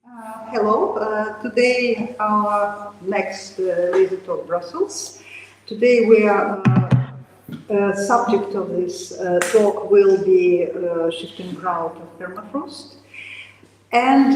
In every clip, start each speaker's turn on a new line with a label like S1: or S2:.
S1: Hello, today our next visit to Brussels. Today we are subject of this talk will be shifting ground of permafrost. And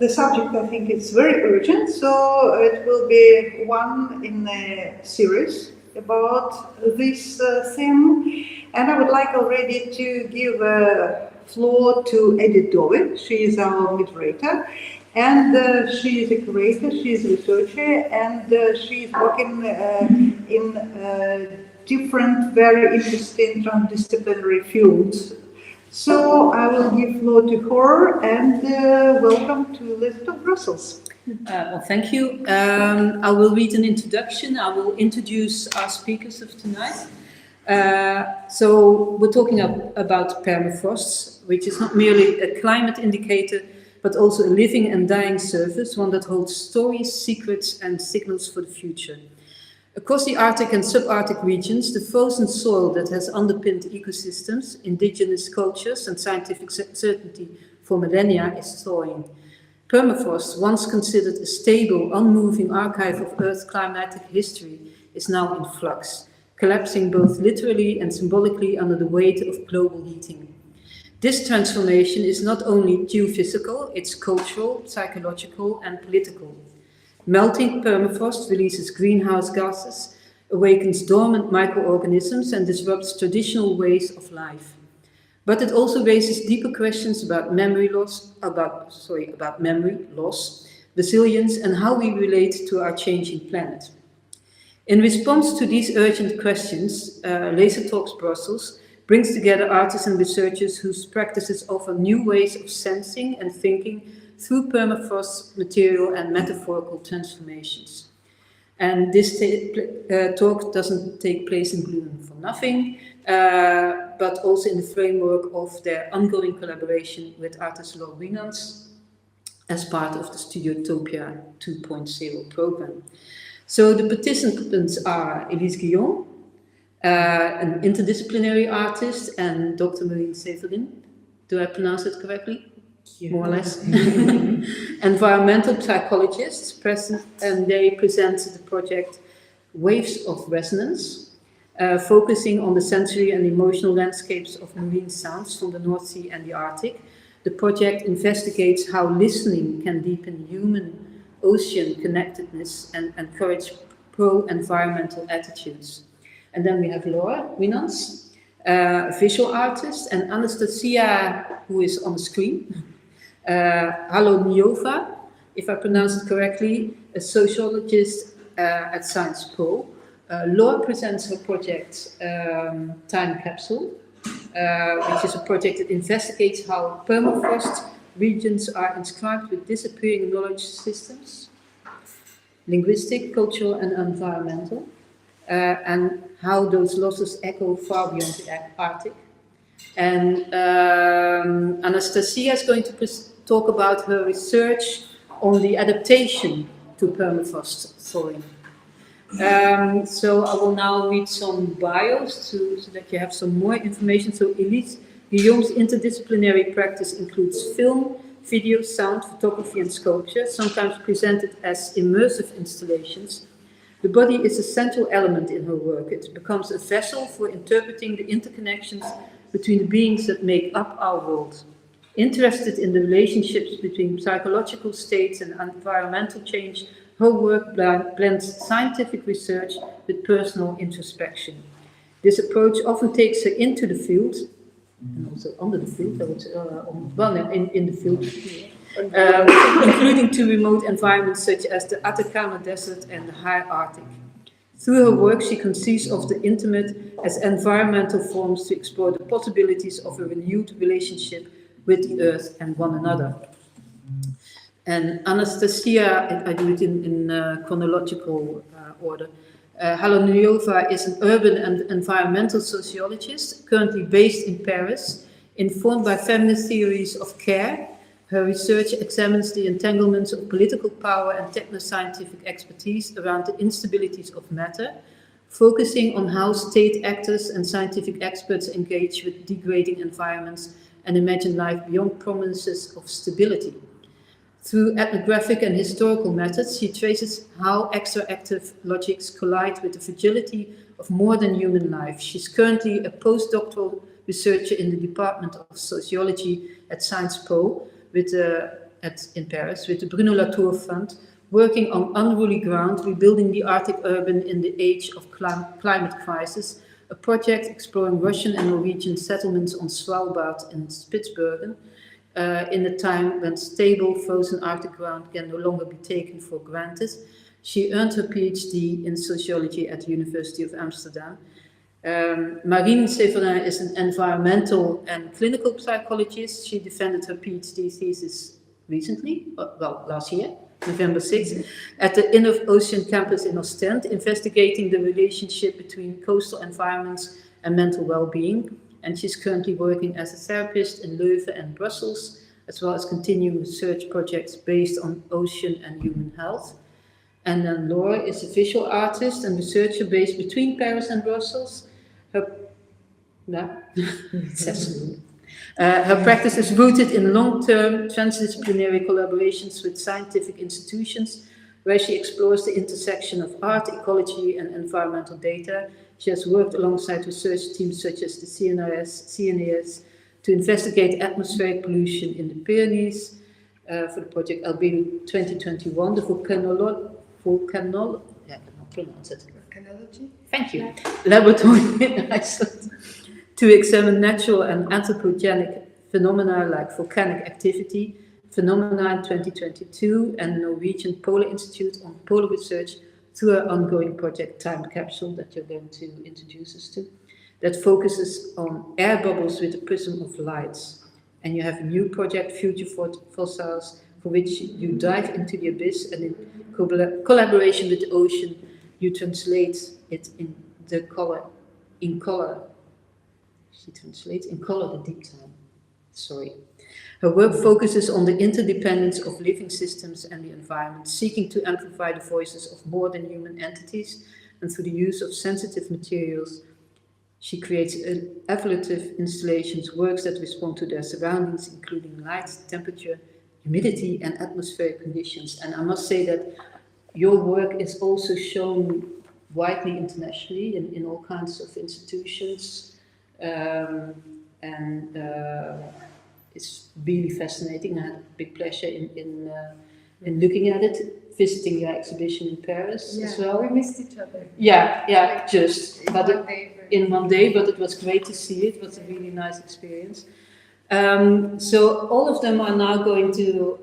S1: the subject, I think, is very urgent, so it will be one in a series about this theme. And I would like already to give a floor to Edith Doove. She is our moderator, and she is a curator, she is a researcher, and she is working in different, very interesting transdisciplinary fields. So I will give floor to her, and welcome to Visit of Brussels.
S2: Well, thank you. I will read an introduction. I will introduce our speakers of tonight. So we're talking about permafrost, which is not merely a climate indicator, but also a living and dying surface, one that holds stories, secrets, and signals for the future. Across the Arctic and subarctic regions, the frozen soil that has underpinned ecosystems, indigenous cultures, and scientific certainty for millennia is thawing. Permafrost, once considered a stable, unmoving archive of Earth's climatic history, is now in flux, collapsing both literally and symbolically under the weight of global heating. This transformation is not only geophysical, it's cultural, psychological, and political. Melting permafrost releases greenhouse gases, awakens dormant microorganisms, and disrupts traditional ways of life. But it also raises deeper questions about memory loss, resilience, and how we relate to our changing planet. In response to these urgent questions, Laser Talks Brussels brings together artists and researchers whose practices offer new ways of sensing and thinking through permafrost material and metaphorical transformations. And this talk doesn't take place in Gluon for nothing, but also in the framework of their ongoing collaboration with artist Laure Winants as part of the Studiotopia 2.0 program. So the participants are Elise Guillaume, an interdisciplinary artist, and Dr. Severin. Do I pronounce it correctly? Yeah. More or less. Environmental psychologists present, and they present the project Waves of Resonance, focusing on the sensory and emotional landscapes of marine sounds from the North Sea and the Arctic. The project investigates how listening can deepen human ocean connectedness and encourage pro-environmental attitudes. And then we have Laure Winants, a visual artist, and Anastasiya, who is on the screen, Halauniova, if I pronounce it correctly, a sociologist at Science Po. Laure presents her project Time Capsule, which is a project that investigates how permafrost regions are inscribed with disappearing knowledge systems, linguistic, cultural, and environmental, and how those losses echo far beyond the Arctic. And Anastasiya is going to talk about her research on the adaptation to permafrost thawing. So I will now read some bios so that you have some more information. So Elise Guillaume's interdisciplinary practice includes film, video, sound, photography, and sculpture, sometimes presented as immersive installations. The body is a central element in her work. It becomes a vessel for interpreting the interconnections between the beings that make up our world. Interested in the relationships between psychological states and environmental change, her work blends scientific research with personal introspection. This approach often takes her into the field, and also under the field, I would say, in the field, including to remote environments such as the Atacama Desert and the High Arctic. Through her work, she conceives of the intimate as environmental forms to explore the possibilities of a renewed relationship with the earth and one another. And Anastasiya, I do it in chronological order. Halauniova is an urban and environmental sociologist, currently based in Paris, informed by feminist theories of care. Her research examines the entanglements of political power and techno-scientific expertise around the instabilities of matter, focusing on how state actors and scientific experts engage with degrading environments and imagine life beyond promises of stability. Through ethnographic and historical methods, she traces how extractive logics collide with the fragility of more than human life. She's currently a postdoctoral researcher in the Department of Sociology at Sciences Po in Paris with the Bruno Latour Fund, working on unruly ground, rebuilding the Arctic urban in the age of climate crisis, a project exploring Russian and Norwegian settlements on Svalbard and Spitsbergen, in a time when stable, frozen Arctic ground can no longer be taken for granted. She earned her PhD in sociology at the University of Amsterdam. Marine Severin is an environmental and clinical psychologist. She defended her PhD thesis recently, last year, November 6th, at the Inner Ocean campus in Ostend, investigating the relationship between coastal environments and mental well-being. And she's currently working as a therapist in Leuven and Brussels, as well as continuing research projects based on ocean and human health. And then Laure is a visual artist and researcher based between Paris and Brussels. Her practice is rooted in long-term transdisciplinary collaborations with scientific institutions, where she explores the intersection of art, ecology, and environmental data. She has worked alongside research teams such as the CNES to investigate atmospheric pollution in the Pyrenees for the project Albedo 2021, the volcanology. Thank you. Laboratory in Iceland, to examine natural and anthropogenic phenomena like volcanic activity, phenomena in 2022, and the Norwegian Polar Institute on Polar Research through our ongoing project Time Capsule that you're going to introduce us to, that focuses on air bubbles with the prism of lights. And you have a new project, Future Fossils, for which you dive into the abyss, and in collaboration with the ocean, you translate it in color. She translates in color the deep time. Sorry. Her work focuses on the interdependence of living systems and the environment, seeking to amplify the voices of more than human entities, and through the use of sensitive materials, she creates evaluative installations, works that respond to their surroundings, including light, temperature, humidity, and atmospheric conditions. And I must say that your work is also shown widely internationally in all kinds of institutions, it's really fascinating. I had a big pleasure in looking at it, visiting your exhibition in Paris as well.
S3: We missed each other.
S2: In one day, but it was great to see it. It was a really nice experience. So all of them are now going to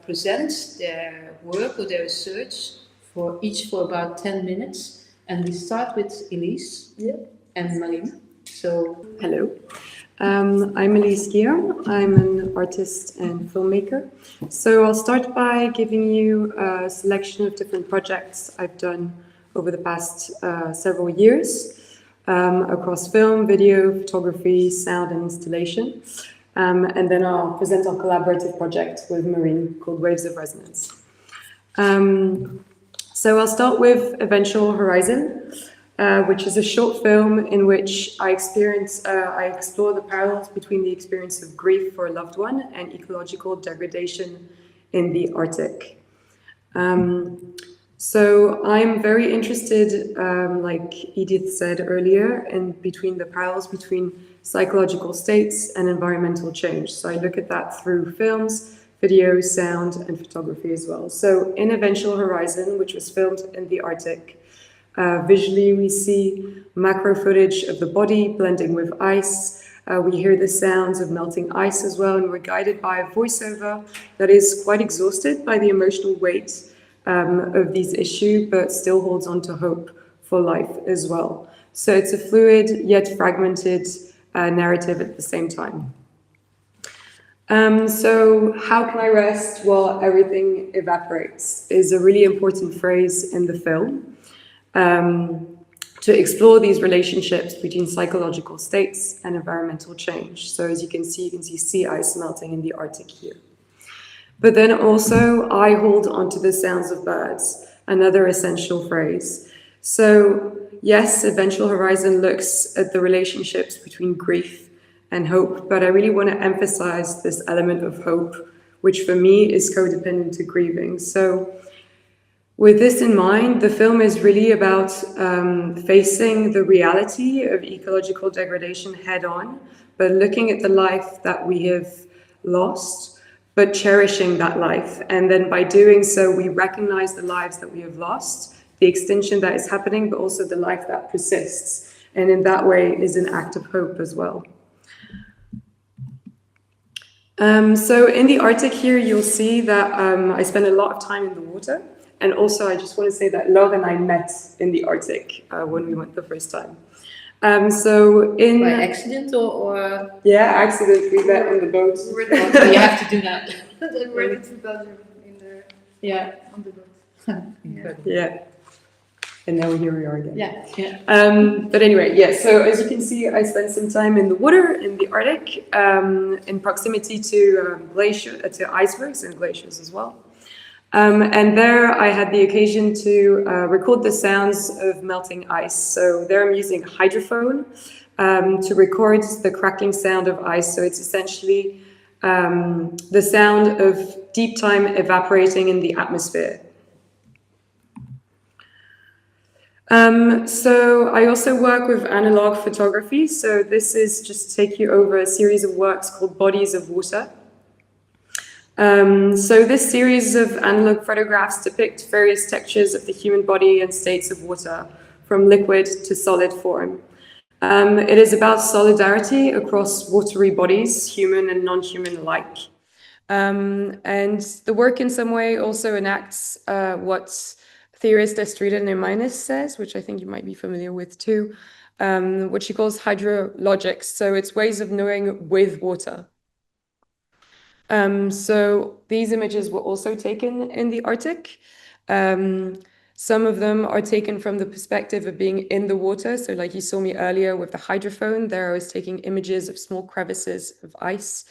S2: present their work or their research for about 10 minutes. And we start with Elise and Marine. So,
S3: hello. I'm Elise Guillaume. I'm an artist and filmmaker. So I'll start by giving you a selection of different projects I've done over the past several years across film, video, photography, sound, and installation. And then I'll present our collaborative project with Marine called Waves of Resonance. So I'll start with Eventual Horizon, which is a short film in which I explore the parallels between the experience of grief for a loved one and ecological degradation in the Arctic. So I'm very interested, like Edith said earlier, in between the parallels between psychological states and environmental change. So I look at that through films, video, sound, and photography as well. So in Eventual Horizon, which was filmed in the Arctic, visually we see macro footage of the body blending with ice. We hear the sounds of melting ice as well, and we're guided by a voiceover that is quite exhausted by the emotional weight of these issues, but still holds on to hope for life as well. So it's a fluid yet fragmented narrative at the same time. So how can I rest while everything evaporates is a really important phrase in the film. To explore these relationships between psychological states and environmental change. So as you can see sea ice melting in the Arctic here. But then also I hold onto the sounds of birds, another essential phrase. So yes, Eventual Horizon looks at the relationships between grief and hope, but I really want to emphasize this element of hope which for me is codependent to grieving. So with this in mind, the film is really about facing the reality of ecological degradation head on, but looking at the life that we have lost, but cherishing that life. And then by doing so, we recognize the lives that we have lost, the extinction that is happening, but also the life that persists. And in that way is an act of hope as well. So in the Arctic here, you'll see that I spend a lot of time in the water. And also, I just want to say that Laure and I met in the Arctic when we went the first time. So in...
S2: By accident or...
S3: Yeah, accident. We met on the boat.
S2: You have to do that.
S4: We're in Belgium in the...
S2: Yeah.
S4: On the boat.
S3: Yeah. And now here we are again.
S2: Yeah, yeah.
S3: But anyway, yeah, so as you can see, I spent some time in the water in the Arctic, in proximity to to icebergs and glaciers as well. And there I had the occasion to record the sounds of melting ice. So there I'm using hydrophone to record the crackling sound of ice. So it's essentially the sound of deep time evaporating in the atmosphere. So I also work with analog photography. So this is just to take you over a series of works called Bodies of Water. So this series of analog photographs depict various textures of the human body and states of water, from liquid to solid form. It is about solidarity across watery bodies, human and non-human alike. And the work in some way also enacts what theorist Estrida Neumanes says, which I think you might be familiar with too, what she calls hydrologics. So it's ways of knowing with water. So these images were also taken in the Arctic. Some of them are taken from the perspective of being in the water. So like you saw me earlier with the hydrophone, there I was taking images of small crevices of ice.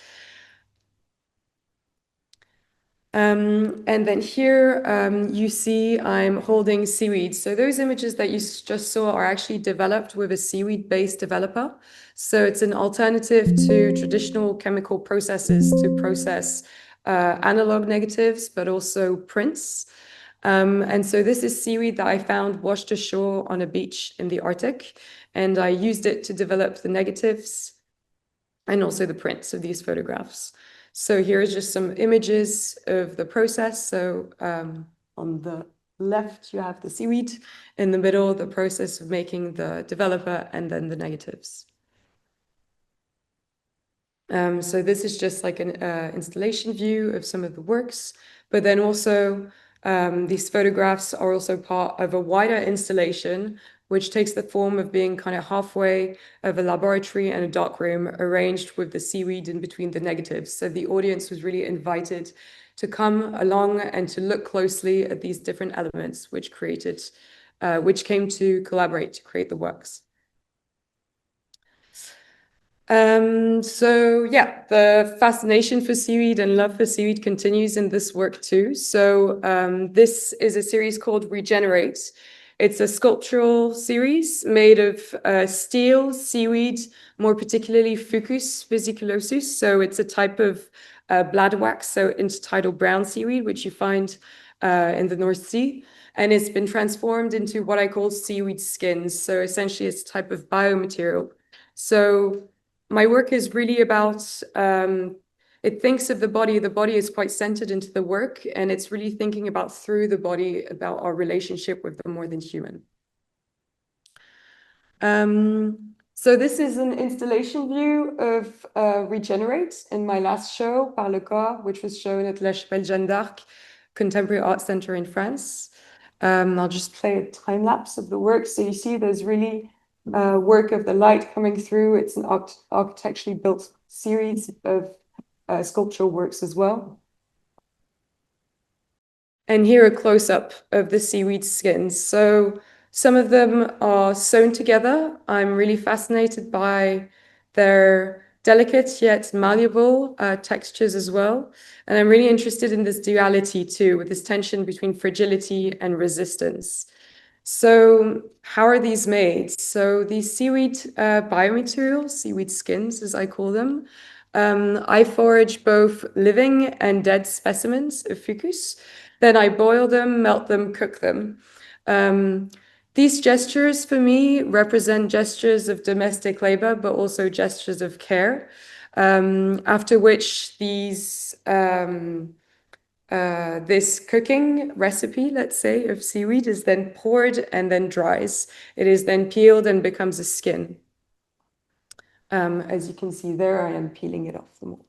S3: And then here you see I'm holding seaweed. So those images that you just saw are actually developed with a seaweed-based developer. So it's an alternative to traditional chemical processes to process analog negatives, but also prints. And so this is seaweed that I found washed ashore on a beach in the Arctic. And I used it to develop the negatives and also the prints of these photographs. So here's just some images of the process. So on the left, you have the seaweed. In the middle, the process of making the developer and then the negatives. So this is just like an installation view of some of the works. But then also these photographs are also part of a wider installation, which takes the form of being kind of halfway of a laboratory and a darkroom arranged with the seaweed in between the negatives. So the audience was really invited to come along and to look closely at these different elements which came to collaborate to create the works. So yeah, the fascination for seaweed and love for seaweed continues in this work too. So this is a series called Regenerate. It's a sculptural series made of steel, seaweed, more particularly Fucus vesiculosus. So it's a type of bladder wax, so intertidal brown seaweed, which you find in the North Sea. And it's been transformed into what I call seaweed skins. So essentially it's a type of biomaterial. So my work is really about, it thinks of the body is quite centered into the work, and it's really thinking about through the body, about our relationship with the more than human. So this is an installation view of Regenerate in my last show, Par le Corps, which was shown at La Chapelle Jeanne d'Arc Contemporary Art Center in France. I'll just play a time lapse of the work. So you see there's really work of the light coming through. It's an architecturally built series of sculptural works as well. And here a close-up of the seaweed skins. So some of them are sewn together. I'm really fascinated by their delicate yet malleable textures as well. And I'm really interested in this duality too, with this tension between fragility and resistance. So how are these made? So these seaweed biomaterials, seaweed skins as I call them, I forage both living and dead specimens of fucus. Then I boil them, melt them, cook them. These gestures for me represent gestures of domestic labor, but also gestures of care, after which this cooking recipe, let's say, of seaweed is then poured and then dries. It is then peeled and becomes a skin. As you can see there, I am peeling it off the mold.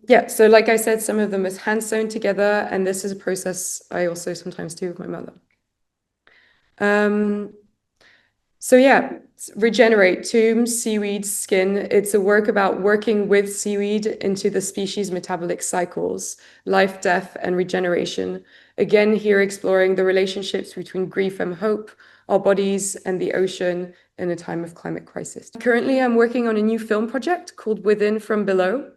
S3: Yeah, so like I said, some of them is hand sewn together, and this is a process I also sometimes do with my mother. So yeah, regenerate, tombs, seaweed, skin. It's a work about working with seaweed into the species' metabolic cycles, life, death, and regeneration. Again, here exploring the relationships between grief and hope, our bodies and the ocean in a time of climate crisis. Currently, I'm working on a new film project called Within from Below.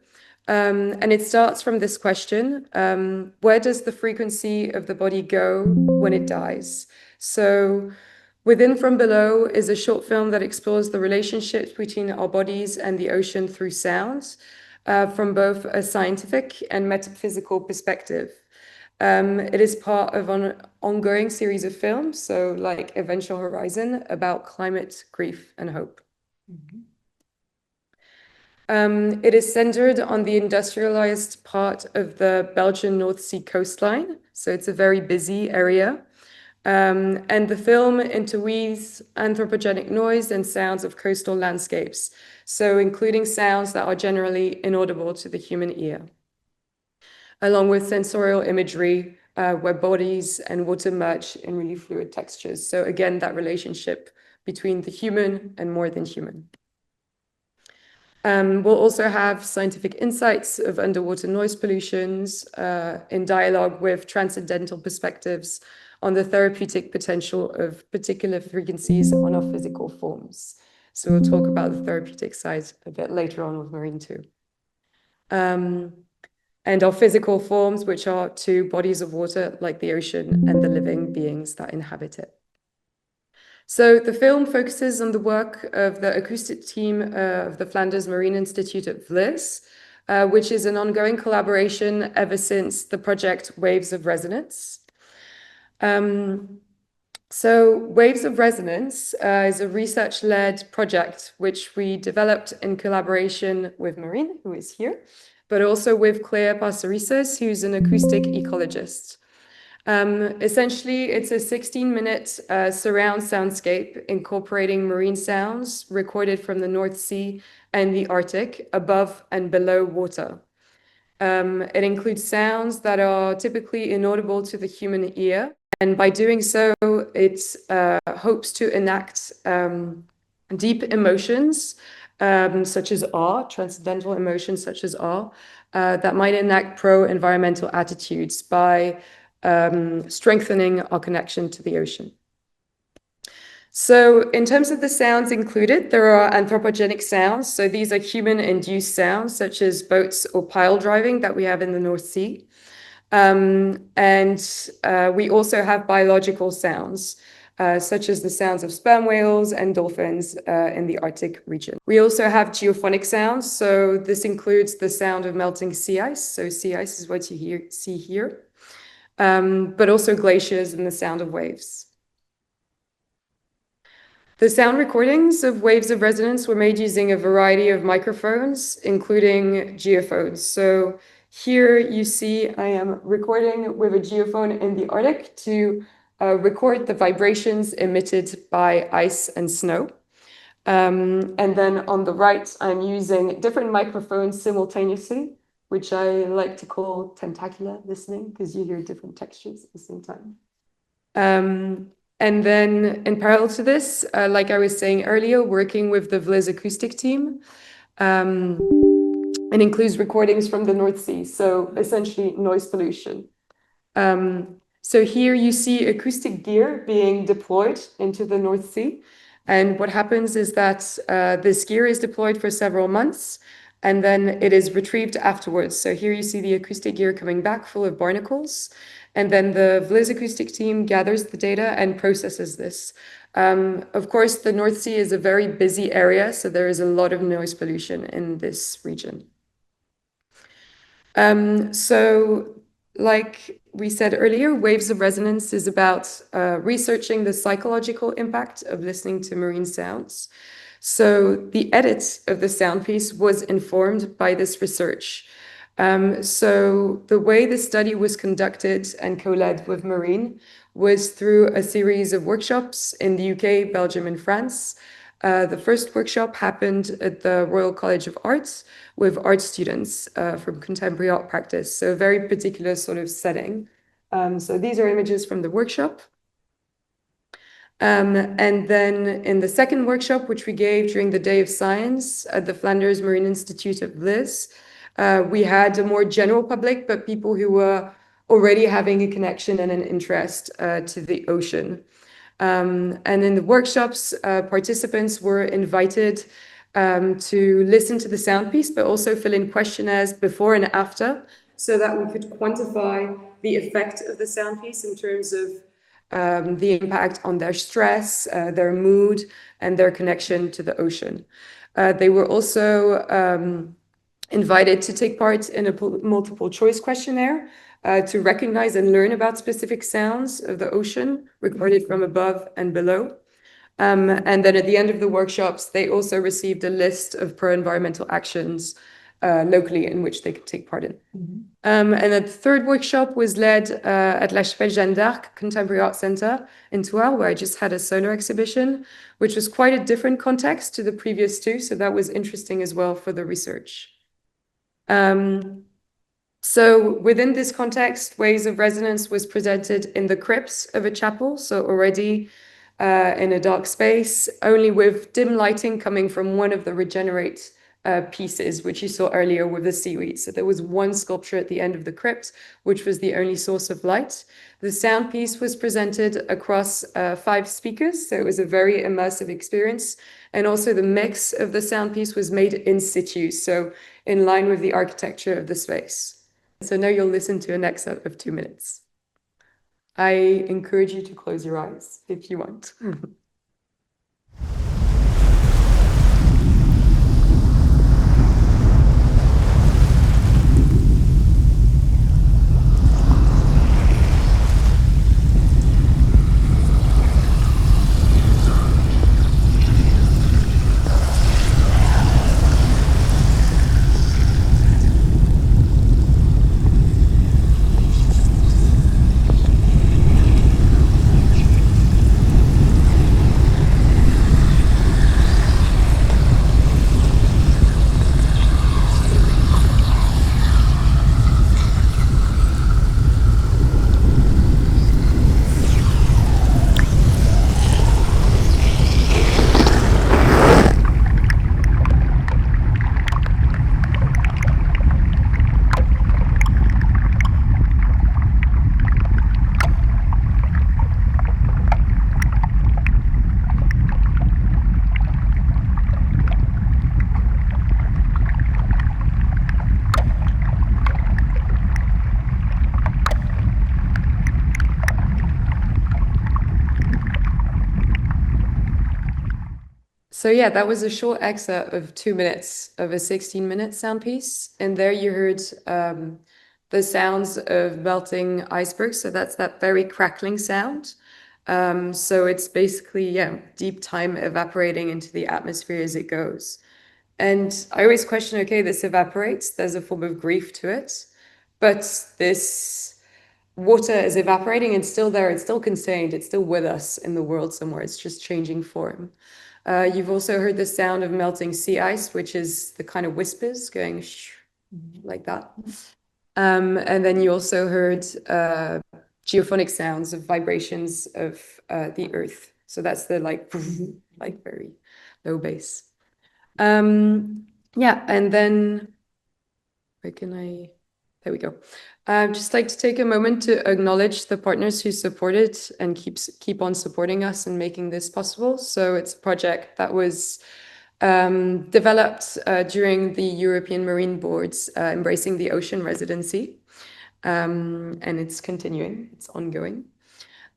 S3: And it starts from this question, where does the frequency of the body go when it dies? So Within from Below is a short film that explores the relationships between our bodies and the ocean through sounds, from both a scientific and metaphysical perspective. It is part of an ongoing series of films, so like Eventual Horizon, about climate, grief, and hope. It is centered on the industrialized part of the Belgian North Sea coastline, so it's a very busy area. And the film interweaves anthropogenic noise and sounds of coastal landscapes, so including sounds that are generally inaudible to the human ear, along with sensorial imagery where bodies and water merge in really fluid textures. So again, that relationship between the human and more than human. We'll also have scientific insights of underwater noise pollutions in dialogue with transcendental perspectives on the therapeutic potential of particular frequencies on our physical forms. So we'll talk about the therapeutic side a bit later on with marine too. And our physical forms, which are two bodies of water like the ocean and the living beings that inhabit it. So the film focuses on the work of the acoustic team of the Flanders Marine Institute at Vlis, which is an ongoing collaboration ever since the project Waves of Resonance. So Waves of Resonance is a research-led project which we developed in collaboration with Marine, who is here, but also with Claire Pastorices, who's an acoustic ecologist. Essentially, it's a 16-minute surround soundscape incorporating marine sounds recorded from the North Sea and the Arctic above and below water. It includes sounds that are typically inaudible to the human ear, and by doing so, it hopes to enact deep emotions, such as awe, transcendental emotions such as awe, that might enact pro-environmental attitudes by strengthening our connection to the ocean. So in terms of the sounds included, there are anthropogenic sounds. So these are human-induced sounds, such as boats or pile driving that we have in the North Sea. We also have biological sounds, such as the sounds of sperm whales and dolphins in the Arctic region. We also have geophonic sounds. So this includes the sound of melting sea ice. So sea ice is what you see here. But also glaciers and the sound of waves. The sound recordings of Waves of Resonance were made using a variety of microphones, including geophones. So here you see I am recording with a geophone in the Arctic to record the vibrations emitted by ice and snow. And then on the right, I'm using different microphones simultaneously, which I like to call tentacular listening, because you hear different textures at the same time. And then in parallel to this, like I was saying earlier, working with the Vlis acoustic team, it includes recordings from the North Sea, so essentially noise pollution. So here you see acoustic gear being deployed into the North Sea. And what happens is that this gear is deployed for several months, and then it is retrieved afterwards. So here you see the acoustic gear coming back full of barnacles. And then the Vlis acoustic team gathers the data and processes this Of course, the North Sea is a very busy area, so there is a lot of noise pollution in this region. So, like we said earlier, Waves of Resonance is about researching the psychological impact of listening to marine sounds. So the edit of the sound piece was informed by this research. So the way the study was conducted and co-led with Marine was through a series of workshops in the UK, Belgium, and France. The first workshop happened at the Royal College of Arts with art students from contemporary art practice, so a very particular sort of setting. So these are images from the workshop. And then in the second workshop, which we gave during the Day of Science at the Flanders Marine Institute of Liz, we had a more general public, but people who were already having a connection and an interest to the ocean. And in the workshops, participants were invited to listen to the sound piece, but also fill in questionnaires before and after, so that we could quantify the effect of the sound piece in terms of the impact on their stress, their mood, and their connection to the ocean. They were also invited to take part in a multiple choice questionnaire to recognize and learn about specific sounds of the ocean recorded from above and below. And then at the end of the workshops, they also received a list of pro-environmental actions locally in which they could take part in. And the third workshop was led at La Chapelle Jeanne d'Arc Contemporary Art Center in Thouars, where I just had a solar exhibition, which was quite a different context to the previous two. So that was interesting as well for the research. So within this context, Waves of Resonance was presented in the crypts of a chapel, so already in a dark space, only with dim lighting coming from one of the regenerate pieces, which you saw earlier with the seaweed. So there was one sculpture at the end of the crypt, which was the only source of light. The sound piece was presented across 5 speakers, so it was a very immersive experience. And also the mix of the sound piece was made in situ, so in line with the architecture of the space. So now you'll listen to an excerpt of 2 minutes. I encourage you to close your eyes if you want. So yeah, that was a short excerpt of 2 minutes of a 16-minute sound piece. And there you heard the sounds of melting icebergs. So that's that very crackling sound. So it's basically, yeah, deep time evaporating into the atmosphere as it goes. And I always question, okay, this evaporates. There's a form of grief to it. But this water is evaporating and still there. It's still contained. It's still with us in the world somewhere. It's just changing form. You've also heard the sound of melting sea ice, which is the kind of whispers going like that. And then you also heard geophonic sounds of vibrations of the earth. So that's the like very low bass. Yeah, and then where can I? There we go. I'd just like to take a moment to acknowledge the partners who supported and keep on supporting us and making this possible. So it's a project that was developed during the European Marine Board's Embracing the Ocean residency. And it's continuing, it's ongoing.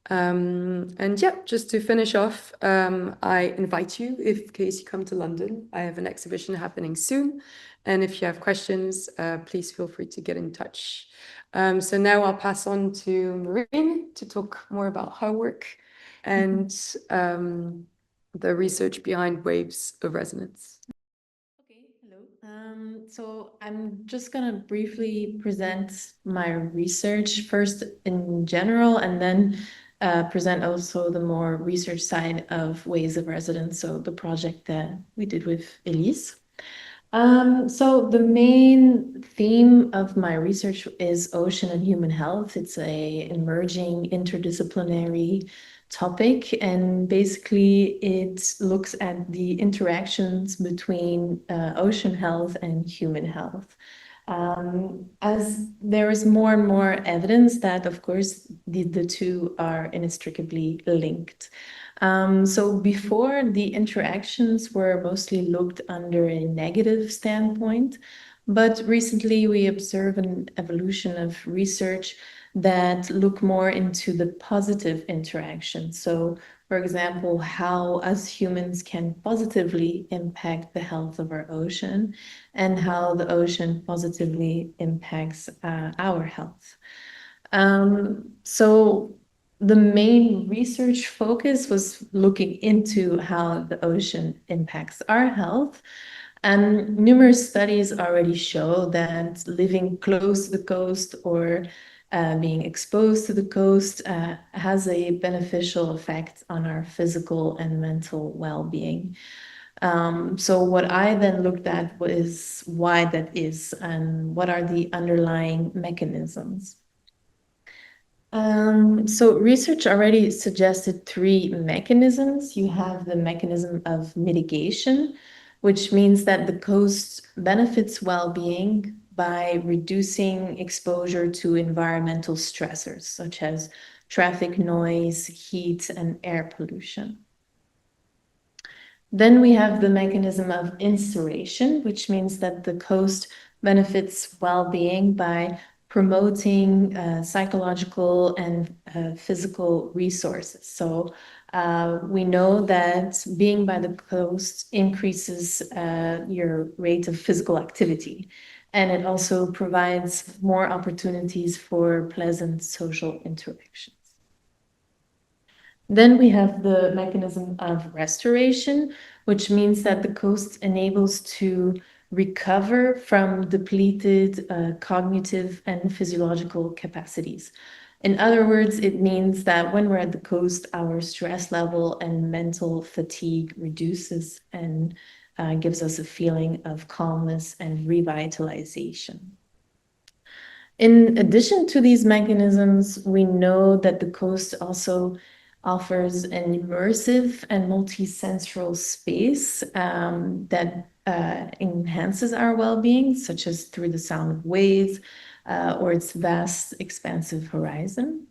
S3: And yeah, just to finish off, I invite you, if in case you come to London, I have an exhibition happening soon. And if you have questions, please feel free to get in touch. So now I'll pass on to Marine to talk more about her work and the research behind waves of resonance.
S5: Okay, hello. So I'm just gonna briefly present my research first in general, and then present also the more research side of waves of resonance, so the project that we did with Elise. So the main theme of my research is ocean and human health. It's a emerging interdisciplinary topic, and basically it looks at the interactions between ocean health and human health. As there is more and more evidence that, of course, the two are inextricably linked. So before, the interactions were mostly looked under a negative standpoint, but recently we observe an evolution of research that look more into the positive interaction. So, for example, how us humans can positively impact the health of our ocean and how the ocean positively impacts our health. So the main research focus was looking into how the ocean impacts our health. And numerous studies already show that living close to the coast or being exposed to the coast has a beneficial effect on our physical and mental well-being. So what I then looked at was why that is and what are the underlying mechanisms. So research already suggested three mechanisms. You have the mechanism of mitigation, which means that the coast benefits well-being by reducing exposure to environmental stressors, such as traffic noise, heat, and air pollution. Then we have the mechanism of insuration, which means that the coast benefits well-being by promoting psychological and physical resources. So we know that being by the coast increases your rate of physical activity, and it also provides more opportunities for pleasant social interactions. Then we have the mechanism of restoration, which means that the coast enables to recover from depleted cognitive and physiological capacities. In other words, it means that when we're at the coast, our stress level and mental fatigue reduces and gives us a feeling of calmness and revitalization. In addition to these mechanisms, we know that the coast also offers an immersive and multi-sensorial space that enhances our well-being, such as through the sound of waves or its vast, expansive horizon.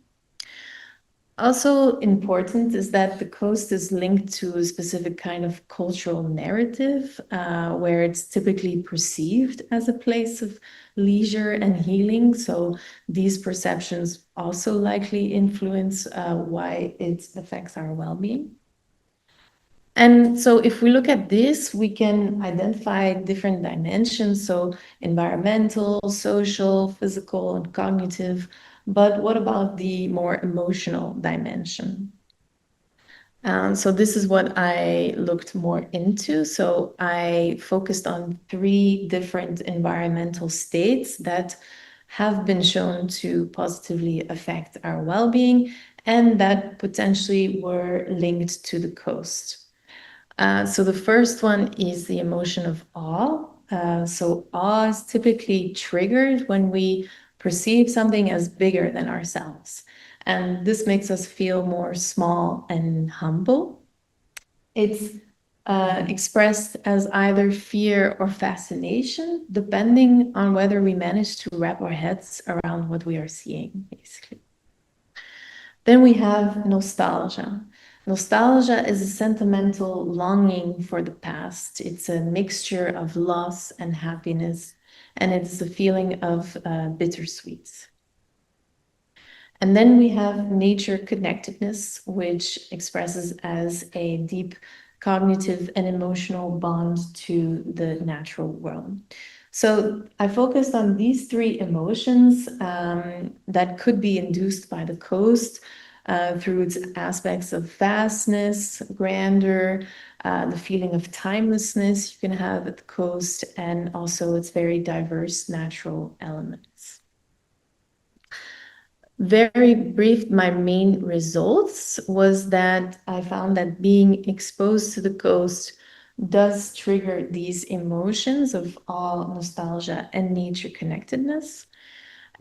S5: Also important is that the coast is linked to a specific kind of cultural narrative where it's typically perceived as a place of leisure and healing. So these perceptions also likely influence why it affects our well-being. And so if we look at this, we can identify different dimensions, so environmental, social, physical, and cognitive. But what about the more emotional dimension? So this is what I looked more into. So I focused on three different environmental states that have been shown to positively affect our well-being and that potentially were linked to the coast. So the first one is the emotion of awe. So awe is typically triggered when we perceive something as bigger than ourselves. And this makes us feel more small and humble. It's expressed as either fear or fascination, depending on whether we manage to wrap our heads around what we are seeing, basically. Then we have nostalgia. Nostalgia is a sentimental longing for the past. It's a mixture of loss and happiness, and it's a feeling of bittersweet. And then we have nature connectedness, which expresses as a deep cognitive and emotional bond to the natural world. So I focused on these three emotions that could be induced by the coast through its aspects of vastness, grandeur, the feeling of timelessness you can have at the coast, and also its very diverse natural elements. Very brief, my main results was that I found that being exposed to the coast does trigger these emotions of awe, nostalgia, and nature connectedness,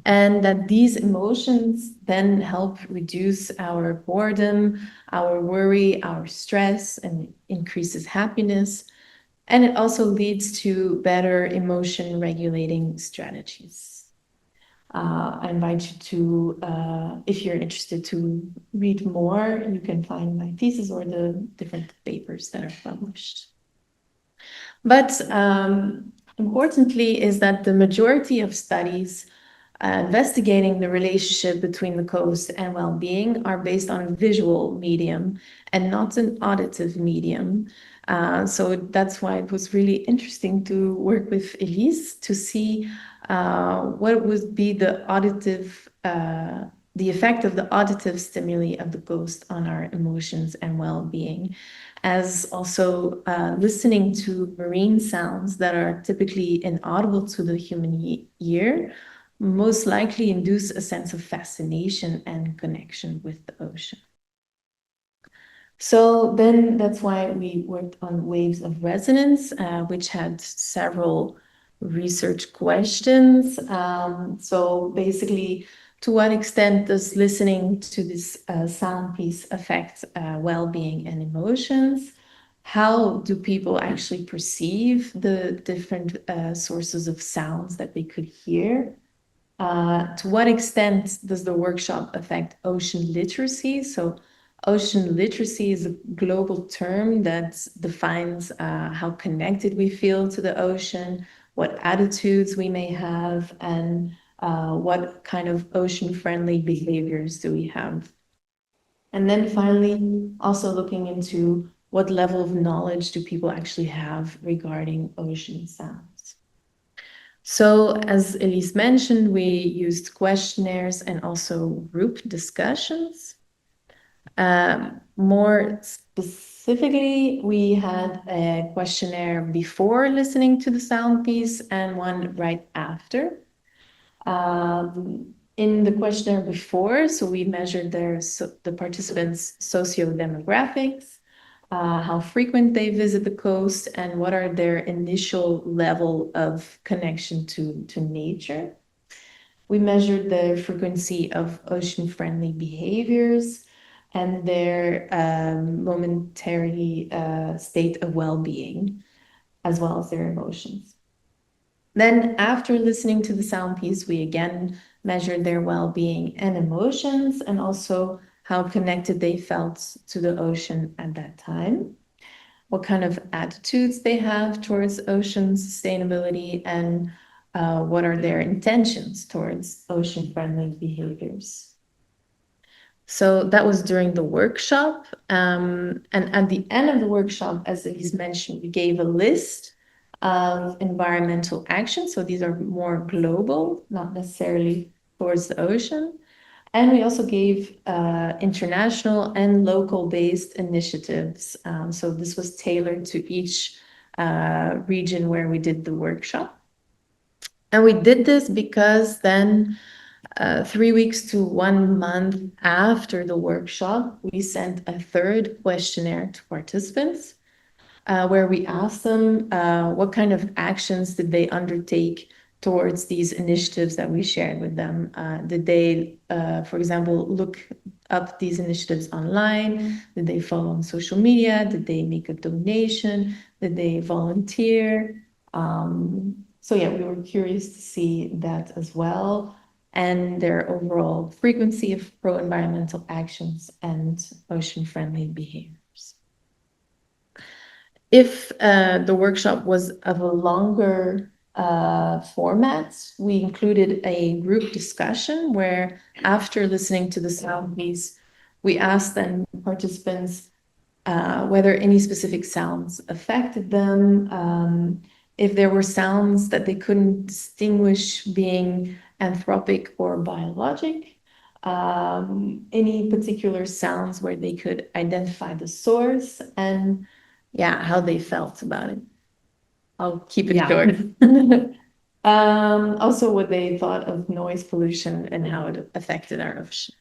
S5: and that these emotions then help reduce our boredom, our worry, our stress, and increases happiness. And it also leads to better emotion regulating strategies. I invite you to, if you're interested to read more, you can find my thesis or the different papers that are published. But importantly is that the majority of studies investigating the relationship between the coast and well-being are based on a visual medium and not an auditive medium. So that's why it was really interesting to work with Elise to see what would be the auditive, the effect of the auditive stimuli of the coast on our emotions and well-being, as also listening to marine sounds that are typically inaudible to the human ear most likely induce a sense of fascination and connection with the ocean. So then that's why we worked on waves of resonance, which had several research questions. So basically, to what extent does listening to this sound piece affect well-being and emotions? How do people actually perceive the different sources of sounds that they could hear? To what extent does the workshop affect ocean literacy? So ocean literacy is a global term that defines how connected we feel to the ocean, what attitudes we may have, and what kind of ocean-friendly behaviors do we have. And then finally, also looking into what level of knowledge do people actually have regarding ocean sounds. So as Elise mentioned, we used questionnaires and also group discussions. More specifically, we had a questionnaire before listening to the sound piece and one right after. In the questionnaire before, so we measured the participants' socio-demographics, how frequent they visit the coast, and what are their initial level of connection to nature. We measured the frequency of ocean-friendly behaviors and their momentary state of well-being, as well as their emotions. Then after listening to the sound piece, we again measured their well-being and emotions, and also how connected they felt to the ocean at that time, what kind of attitudes they have towards ocean sustainability, and what are their intentions towards ocean-friendly behaviors. So that was during the workshop. And at the end of the workshop, as Elise mentioned, we gave a list of environmental actions. So these are more global, not necessarily towards the ocean. And we also gave international and local-based initiatives. So this was tailored to each region where we did the workshop. And we did this because then 3 weeks to 1 month after the workshop, we sent a third questionnaire to participants where we asked them what kind of actions did they undertake towards these initiatives that we shared with them. Did they, for example, look up these initiatives online? Did they follow on social media? Did they make a donation? Did they volunteer? So yeah, we were curious to see that as well, and their overall frequency of pro-environmental actions and ocean-friendly behaviors. If the workshop was of a longer formats. We included a group discussion where, after listening to the sound piece, we asked then participants whether any specific sounds affected them, if there were sounds that they couldn't distinguish being anthropic or biologic, any particular sounds where they could identify the source, and how they felt about it. I'll keep it short. Also what they thought of noise pollution and how it affected our ocean.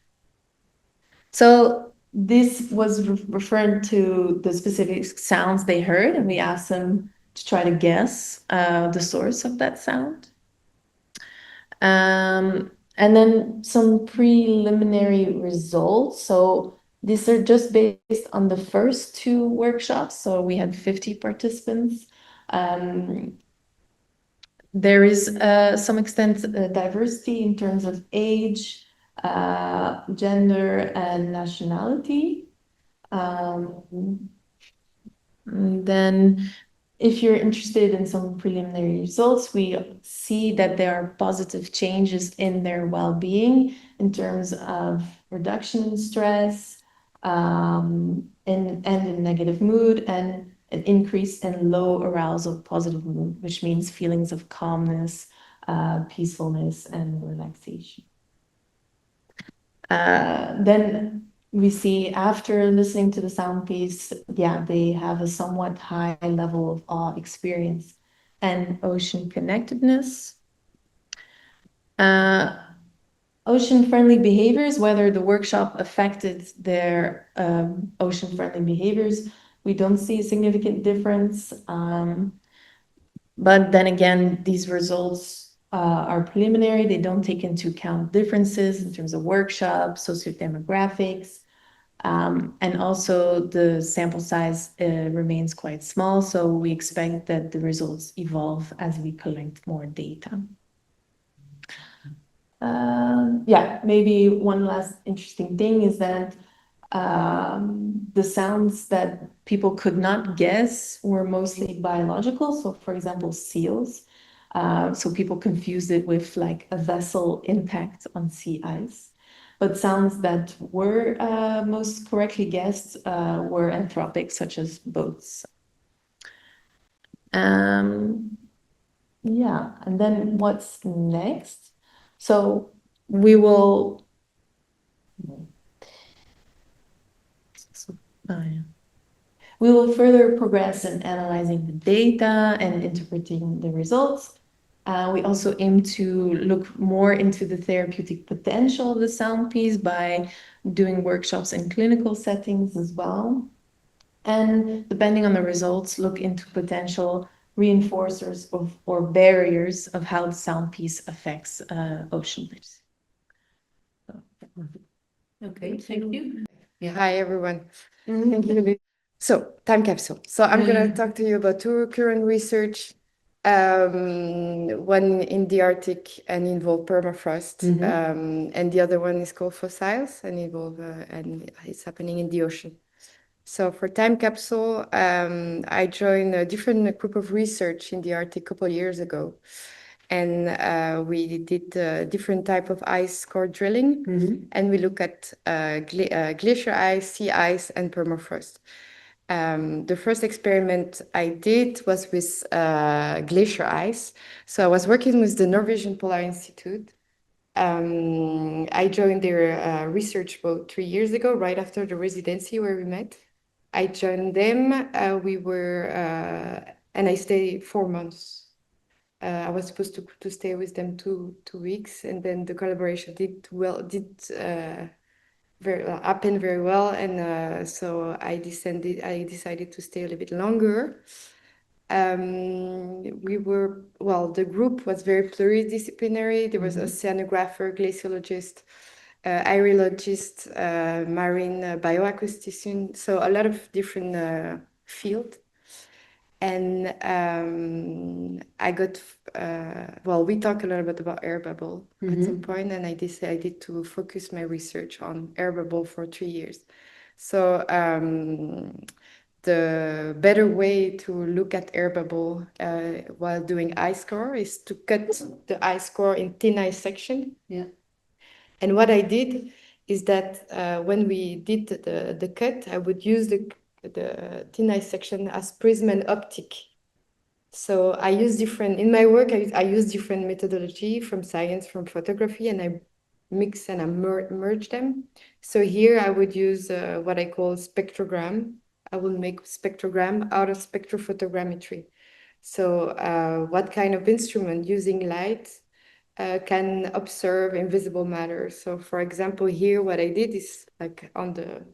S5: So this was referring to the specific sounds they heard, and we asked them to try to guess the source of that sound. And then some preliminary results. So these are just based on the first 2 workshops. So we had 50 participants. There is some extent diversity in terms of age, gender, and nationality. Then, if you're interested in some preliminary results, we see that there are positive changes in their well-being in terms of reduction in stress, and in negative mood, and an increase in low arousal positive mood, which means feelings of calmness, peacefulness, and relaxation. Then we see, after listening to the sound piece, they have a somewhat high level of awe experience and ocean connectedness. Ocean-friendly behaviors, whether the workshop affected their ocean-friendly behaviors, we don't see a significant difference. But then again, these results are preliminary. They don't take into account differences in terms of workshops, sociodemographics, and also the sample size remains quite small. So we expect that the results evolve as we collect more data. Maybe one last interesting thing is that the sounds that people could not guess were mostly biological. So, for example, seals. So people confused it with like a vessel impact on sea ice. But sounds that were most correctly guessed were anthropic, such as boats. And then what's next? So we will further progress in analyzing the data and interpreting the results. We also aim to look more into the therapeutic potential of the sound piece by doing workshops in clinical settings as well. And depending on the results, look into potential reinforcers or barriers of how the sound piece affects ocean lives.
S2: Okay, thank you.
S6: Yeah, hi everyone. Thank you. So, time capsule. So I'm going to talk to you about 2 current research, one in the Arctic and involve permafrost, and the other one is called fossils and and it's happening in the ocean. So for time capsule, I joined a different group of research in the Arctic a couple of years ago. And we did different type of ice core drilling, and we look at glacier ice, sea ice, and permafrost. The first experiment I did was with glacier ice. So I was working with the Norwegian Polar Institute. I joined their research boat 3 years ago, right after the residency where we met. I joined them. And I stayed 4 months. I was supposed to stay with them two weeks, and then the collaboration happened very well, and so I decided to stay a little bit longer. The group was very pluridisciplinary. There was an oceanographer, glaciologist, aerologist, marine bioacoustician, so a lot of different fields. And I got, we talked a lot about air bubble at some point, and I decided to focus my research on air bubble for 3 years. So the better way to look at air bubble while doing ice core is to cut the ice core in thin ice section.
S2: Yeah.
S6: And what I did is that when we did the cut, I would use the thin ice section as prism and optic. So I use different, in my work, I use different methodology from science, from photography, and I mix and I merge them. So here I would use what I call spectrogram. I will make spectrogram out of spectrophotogrammetry. So what kind of instrument using light can observe invisible matter. So for example, here what I did is like on the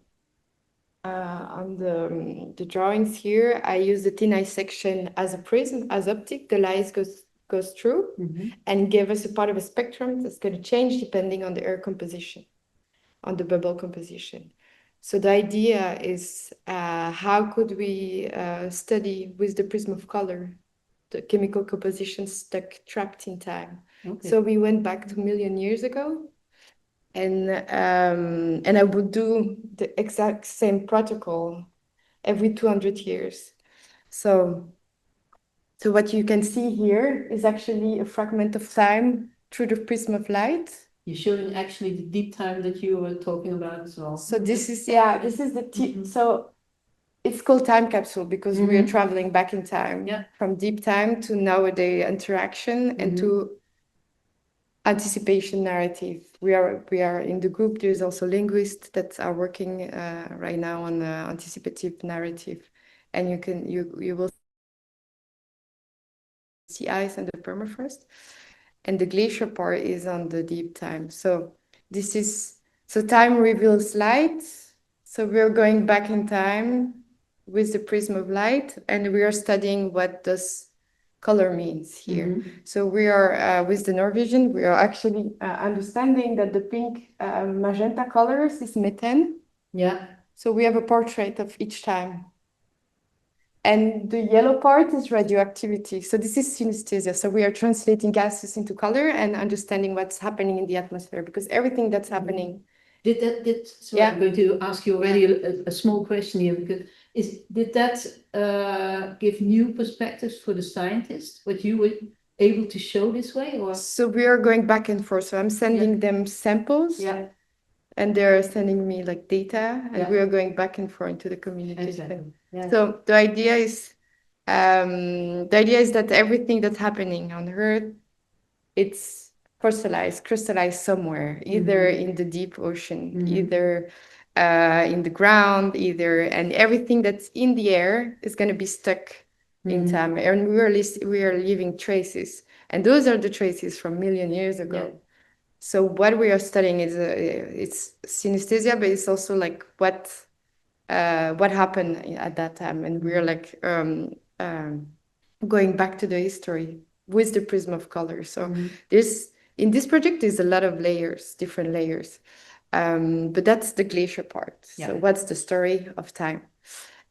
S6: drawings here, I use the thin ice section as a prism, as optic. The light goes through and give us a part of a spectrum that's going to change depending on the air composition, on the bubble composition. So the idea is how could we study with the prism of color the chemical composition trapped in time. Okay. So we went back to 1,000,000 years ago, and I would do the exact same protocol every 200 years. So what you can see here is actually a fragment of time through the prism of light.
S2: You're showing actually the deep time that you were talking about as well.
S6: So this is the so it's called time capsule because we are traveling back in time from deep time to nowadays interaction and to anticipation narrative. We are in the group. There's also linguists that are working right now on anticipative narrative, and you will see ice and the permafrost, and the glacier part is on the deep time. So time reveals light. So we're going back in time with the prism of light, and we are studying what does color means here. So we are with the Norwegian, we are actually understanding that the pink magenta colors is methane.
S2: Yeah.
S6: So we have a portrait of each time. And the yellow part is radioactivity. So this is synesthesia. So we are translating gases into color and understanding what's happening in the atmosphere, because everything that's happening.
S2: I'm going to ask you already a small question here, because did that give new perspectives for the scientists, what you were able to show this way? Or?
S6: So we are going back and forth. So I'm sending them samples.
S2: Yeah.
S6: And they're sending me like data, and we are going back and forth into the community.
S2: Exactly. Yeah.
S6: So the idea is that everything that's happening on Earth, it's crystallized somewhere, either in the deep ocean, either in the ground, and everything that's in the air is going to be stuck in time. And we are leaving traces, and those are the traces from 1,000,000 years ago. Yeah. So what we are studying is it's synesthesia, but it's also like what happened at that time, and we are like going back to the history with the prism of color. So in this project there's a lot of layers, different layers, but that's the glacier part. Yeah. So what's the story of time?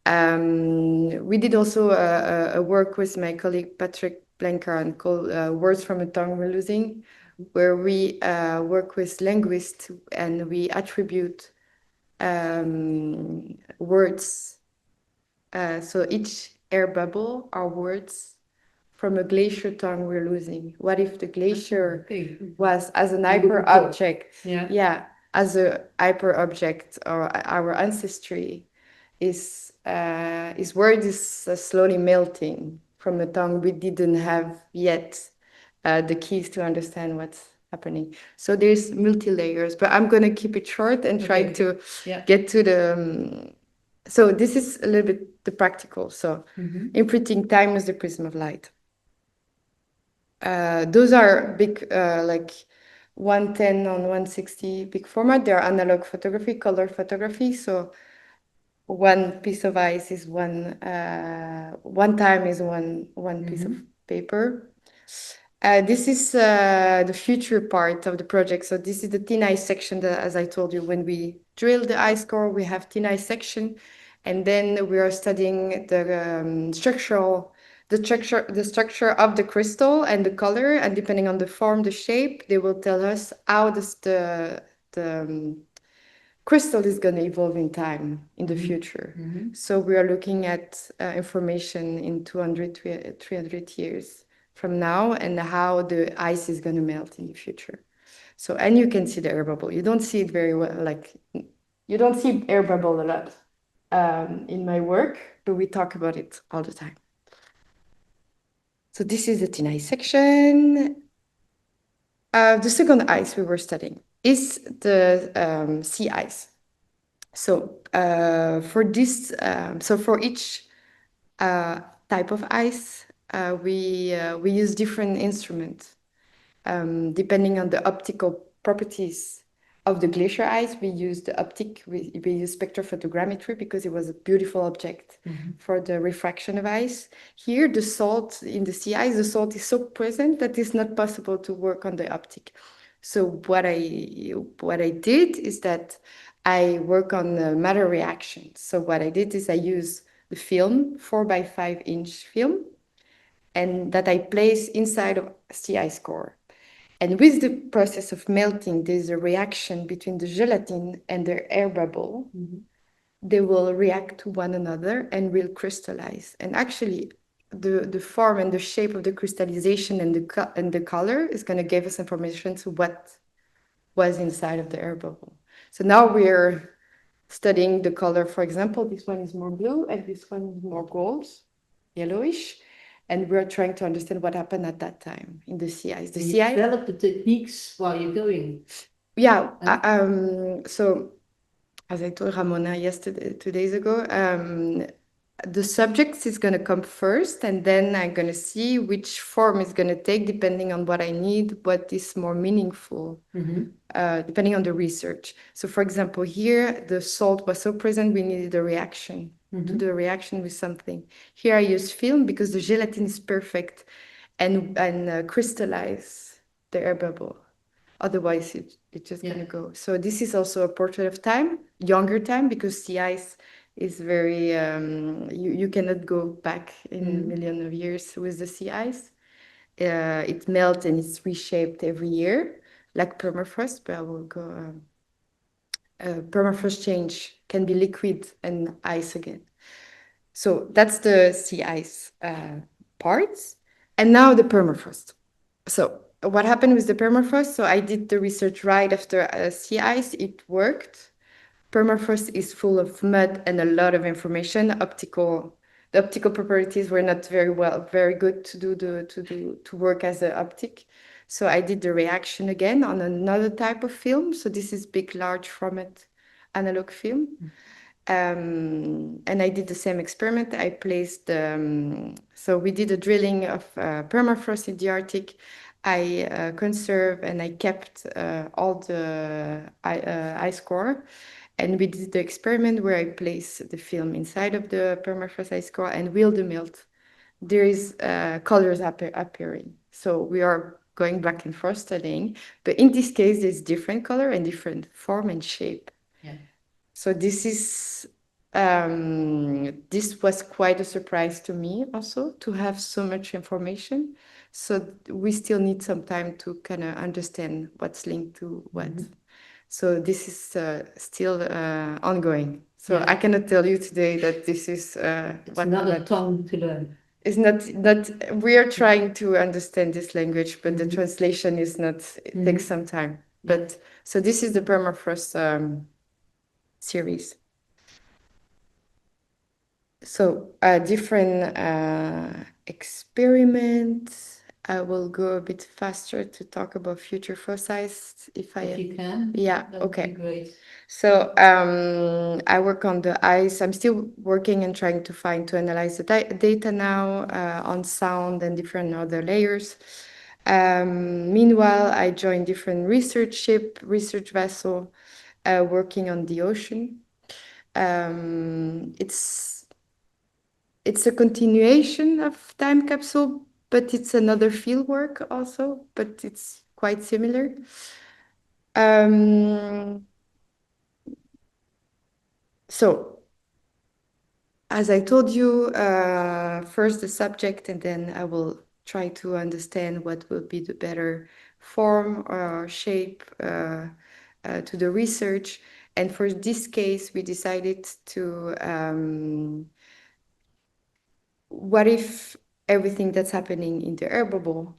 S6: We did also a work with my colleague Patrick Blanchard called Words from a Tongue We're Losing, where we work with linguists and we attribute words. So each air bubble are words from a glacier tongue we're losing. What if the glacier was as an hyper object? Yeah, as a hyper object, or our ancestry is word is slowly melting from a tongue we didn't have yet the keys to understand what's happening. So there's multi-layers, but I'm going to keep it short and try to get to the... so this is a little bit the practical. So imprinting time with the prism of light. Those are big, like 110 on 160 big format. They are analog photography, color photography. So one piece of ice is one time is one piece of paper. This is the future part of the project. So this is the thin ice section that, as I told you, when we drill the ice core, we have thin ice section, and then we are studying the structure of the crystal and the color, and depending on the form, the shape, they will tell us how does the crystal is going to evolve in time, in the future. So we are looking at information in 200, 300 years from now, and how the ice is going to melt in the future. So, and you can see the air bubble. You don't see it very well, like, you don't see air bubble a lot in my work, but we talk about it all the time. So this is the thin ice section. The second ice we were studying is the sea ice. So for this, so for each type of ice, we use different instruments depending on the optical properties of the glacier ice. We use the optic, we use spectrophotogrammetry because it was a beautiful object for the refraction of ice. Here, the salt in the sea ice, the salt is so present that it's not possible to work on the optic. So what I did is that I work on the matter reaction. So what I did is I use the film, 4x5-inch film, and that I place inside of sea ice core. And with the process of melting, there's a reaction between the gelatin and the air bubble. They will react to one another and will crystallize. And actually, the form and the shape of the crystallization and the color is going to give us information to what was inside of the air bubble. So now we're studying the color. For example, this one is more blue and this one is more gold, yellowish. And we're trying to understand what happened at that time in the sea ice. The sea ice
S2: develop the techniques while you're going.
S6: Yeah. So as I told Ramona 2 days ago, the subject is going to come first, and then I'm going to see which form it's going to take depending on what I need, what is more meaningful, depending on the research. So for example, here, the salt was so present, we needed a reaction, to do a reaction with something. Here I use film because the gelatin is perfect and crystallize the air bubble. Otherwise, it's just going to go. So this is also a portrait of time, younger time, because sea ice is very, you cannot go back in a million of years with the sea ice. It melts and it's reshaped every year, like permafrost, but I will go, permafrost change can be liquid and ice again. So that's the sea ice parts. And now the permafrost. So what happened with the permafrost? So I did the research right after sea ice. It worked. Permafrost is full of mud and a lot of information. The optical properties were not very good to work as an optic. So I did the reaction again on another type of film. So this is big, large format analog film. And I did the same experiment. I placed, so we did a drilling of permafrost in the Arctic. I conserved and I kept all the ice core. And we did the experiment where I placed the film inside of the permafrost ice core, and will the melt, there is colors appearing. So we are going back and forth studying. But in this case, there's different color and different form and shape.
S2: Yeah.
S6: So this was quite a surprise to me also, to have so much information. So we still need some time to kind of understand what's linked to what. So this is still ongoing. So I cannot tell you today that this is
S2: It's another tongue to learn.
S6: It's not. We are trying to understand this language, but the translation is not. It takes some time. But so this is the permafrost series. So different experiments. I will go a bit faster to talk about future fossils if
S2: you can.
S6: Yeah.
S2: That would
S6: Okay.
S2: be great.
S6: So I work on the ice. I'm still working and trying to analyze the data now on sound and different other layers. Meanwhile, I joined different research vessel, working on the ocean. It's a continuation of time capsule, but it's another field work also, but it's quite similar. So, as I told you, first the subject, and then I will try to understand what will be the better form or shape to the research. And for this case, we decided to, what if everything that's happening in the air bubble,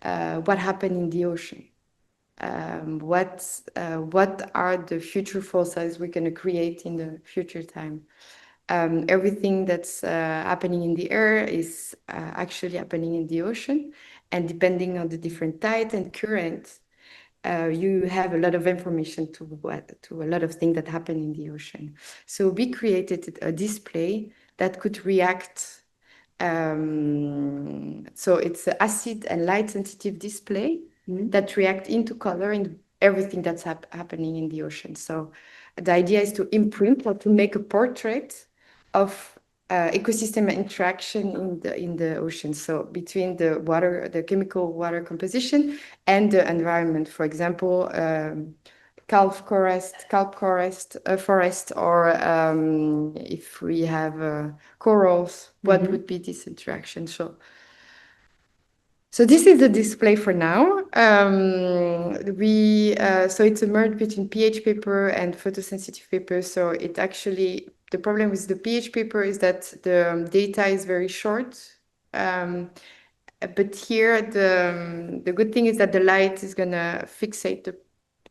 S6: what happened in the ocean? What are the future fossils we're going to create in the future time? Everything that's happening in the air is actually happening in the ocean, and depending on the different tide and current, you have a lot of information to a lot of things that happen in the ocean. So we created a display that could react. So it's an acid and light sensitive display that react into color in everything that's happening in the ocean. So the idea is to imprint or to make a portrait of ecosystem interaction in the ocean. So between the water, the chemical water composition and the environment. For example, kelp forest, or if we have corals, what would be this interaction? So this is the display for now. So it's a merge between pH paper and photosensitive paper. So it actually, the problem with the pH paper is that the data is very short. But here the good thing is that the light is gonna fixate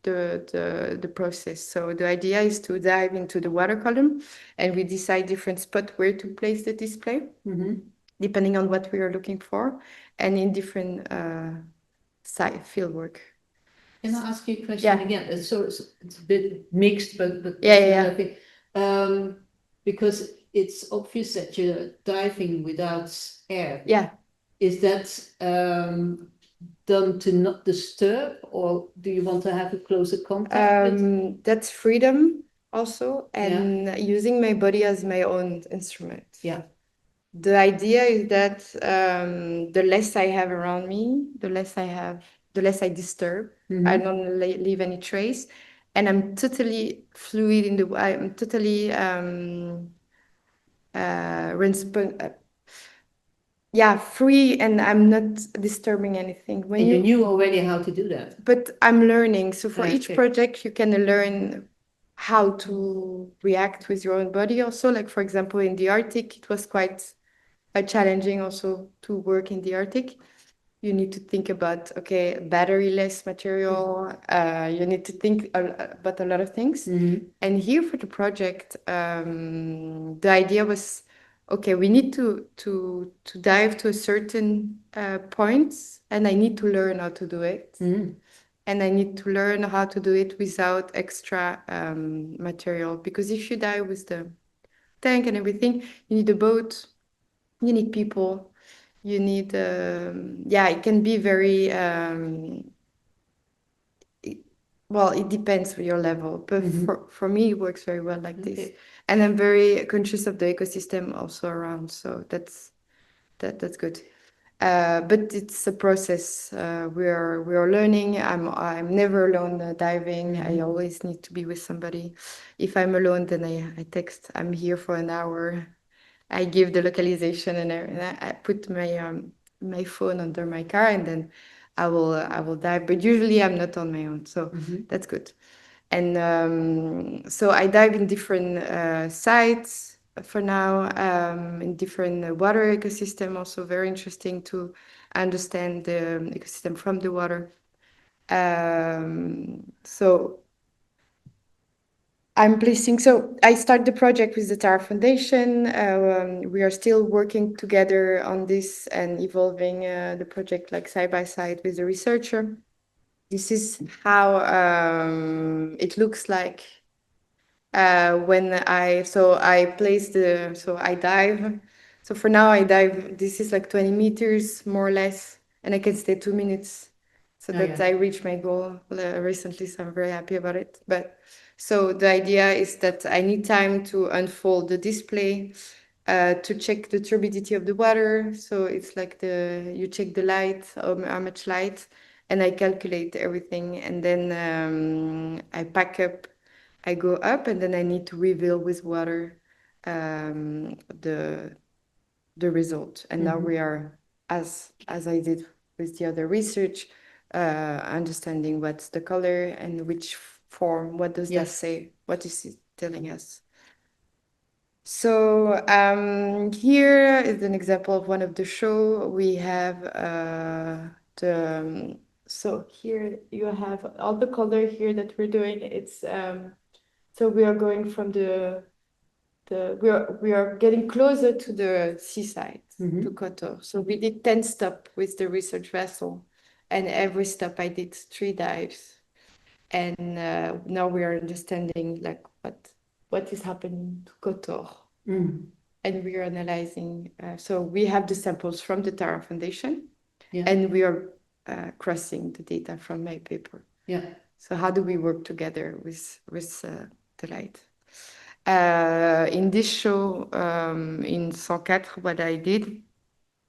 S6: the process. So the idea is to dive into the water column, and we decide different spot where to place the display, depending on what we are looking for, and in different field work.
S2: Can I ask you a question again? So it's a bit mixed, but
S6: Yeah.
S2: I think, because it's obvious that you're diving without air.
S6: Yeah.
S2: Is that done to not disturb, or do you want to have a closer contact with?
S6: That's freedom also, and using my body as my own instrument.
S2: Yeah.
S6: The idea is that the less I have around me, the less I disturb. I don't leave any trace, and I'm totally fluid in I'm totally free, and I'm not disturbing anything.
S2: And you knew already how to do that.
S6: But I'm learning. So for each
S2: Okay.
S6: project, you can learn how to react with your own body. Also, like for example, in the Arctic, it was quite challenging also to work in the Arctic. You need to think about, battery-less material. You need to think about a lot of things. And here for the project, the idea was, we need to dive to a certain point, and I need to learn how to do it. And I need to learn how to do it without extra material. Because if you dive with the tank and everything, you need a boat, you need people, you need, it can be very, it depends on your level. But for me, it works very well like this. And I'm very conscious of the ecosystem also around. So that's good. But it's a process. We are learning. I'm never alone diving. I always need to be with somebody. If I'm alone, then I text. I'm here for an hour. I give the localization, and I put my phone under my car, and then I will dive. But usually I'm not on my own, so that's good. And so I dive in different sites for now, in different water ecosystem. Also very interesting to understand the ecosystem from the water. So I'm placing. So I start the project with the Tara Foundation. We are still working together on this and evolving the project like side by side with the researcher. This is how it looks like when I dive. So for now I dive. This is like 20 meters more or less, and I can stay 2 minutes. So I reached my goal recently. So I'm very happy about it. But so the idea is that I need time to unfold the display, to check the turbidity of the water. So it's like you check the light, how much light, and I calculate everything. And then I pack up, I go up, and then I need to reveal with water the result. And now we are, as I did with the other research, understanding what's the color and which form, what does that say what is it telling us? So here is an example of one of the show. We have so here you have all the color here that we're doing. It's so we are going from we are getting closer to the seaside, to Kotor. So we did 10 stops with the research vessel, and every stop I did 3 dives. And now we are understanding like what is happening to Kotor. And we are analyzing. So we have the samples from the Tara Foundation, and we are crossing the data from my paper. So how do we work together with the light? In this show, in 104, what I did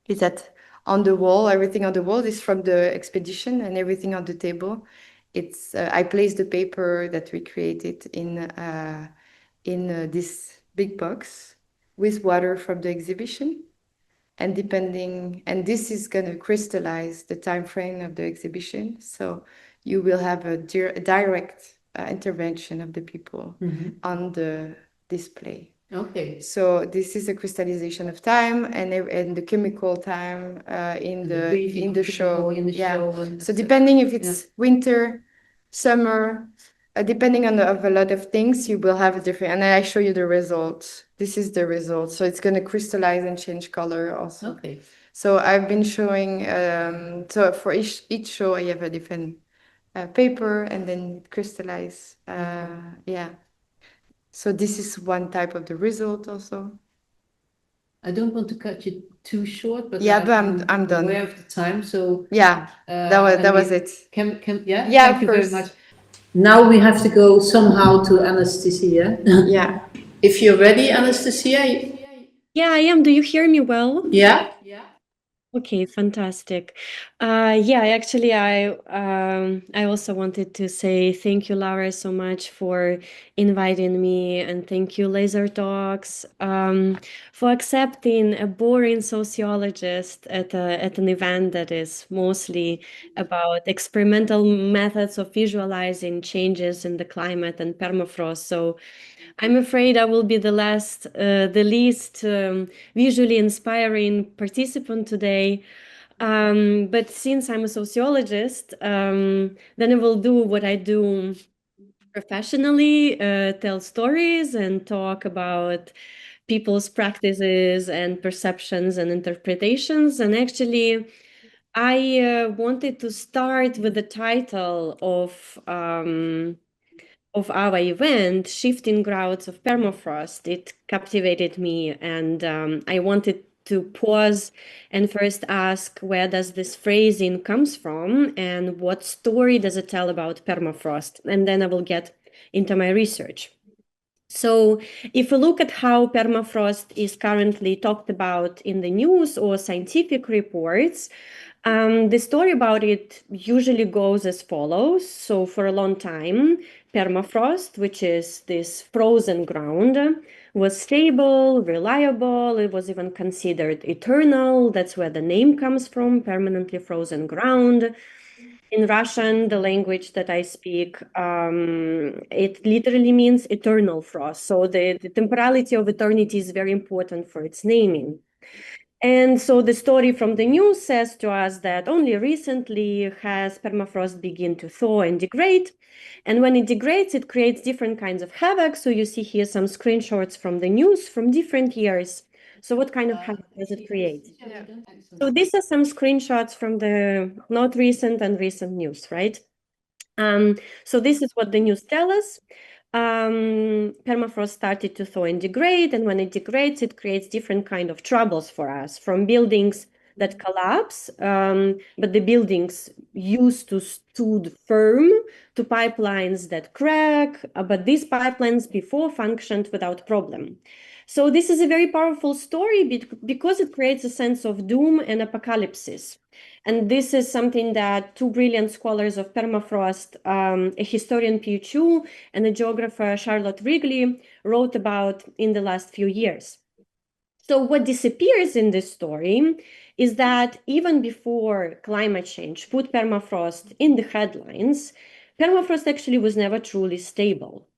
S6: is that on the wall, everything on the wall is from the expedition, and everything on the table, it's I placed the paper that we created in this big box with water from the exhibition, and this is going to crystallize the time frame of the exhibition. So you will have a direct intervention of the people on the display.
S2: Okay.
S6: So this is a crystallization of time and the chemical time in the show. So depending if it's winter, summer, depending on of a lot of things, you will have a different. And I show you the results. This is the result. So it's going to crystallize and change color also.
S2: Okay.
S6: So I've been showing. So for each show, I have a different paper, and then it crystallize. So this is one type of the result also.
S2: I don't want to cut you too short, but
S6: but I'm done.
S2: Aware of the time, so
S6: that was it.
S2: Thank
S6: of
S2: you
S6: course.
S2: very much. Now we have to go somehow to Anastasiya. If you're ready, Anastasiya.
S7: Yeah, I am. Do you hear me well?
S2: Yeah.
S7: Okay, fantastic. Actually, I also wanted to say thank you, Laura, so much for inviting me, and thank you, Laser Talks, for accepting a boring sociologist at an event that is mostly about experimental methods of visualizing changes in the climate and permafrost. So I'm afraid I will be the least visually inspiring participant today. But since I'm a sociologist, then I will do what I do professionally, tell stories and talk about people's practices and perceptions and interpretations. And actually, I wanted to start with the title of our event, Shifting Grounds of Permafrost. It captivated me, and I wanted to pause and first ask, where does this phrasing comes from, and what story does it tell about permafrost? And then I will get into my research. So if we look at how permafrost is currently talked about in the news or scientific reports, the story about it usually goes as follows. So for a long time, permafrost, which is this frozen ground, was stable, reliable. It was even considered eternal. That's where the name comes from, permanently frozen ground. In Russian, the language that I speak, it literally means eternal frost. So the temporality of eternity is very important for its naming. And so the story from the news says to us that only recently has permafrost begin to thaw and degrade. And when it degrades, it creates different kinds of havoc. So you see here some screenshots from the news from different years. So what kind of havoc does it create? So these are some screenshots from the not recent and recent news, right? So this is what the news tell us. Permafrost started to thaw and degrade, and when it degrades, it creates different kind of troubles for us, from buildings that collapse, but the buildings used to stood firm, to pipelines that crack, but these pipelines before functioned without problem. So this is a very powerful story because it creates a sense of doom and apocalypse. And this is something that two brilliant scholars of permafrost, a historian Piu Chu and a geographer Charlotte Wrigley, wrote about in the last few years. So what disappears in this story is that even before climate change put permafrost in the headlines, permafrost actually was never truly stable.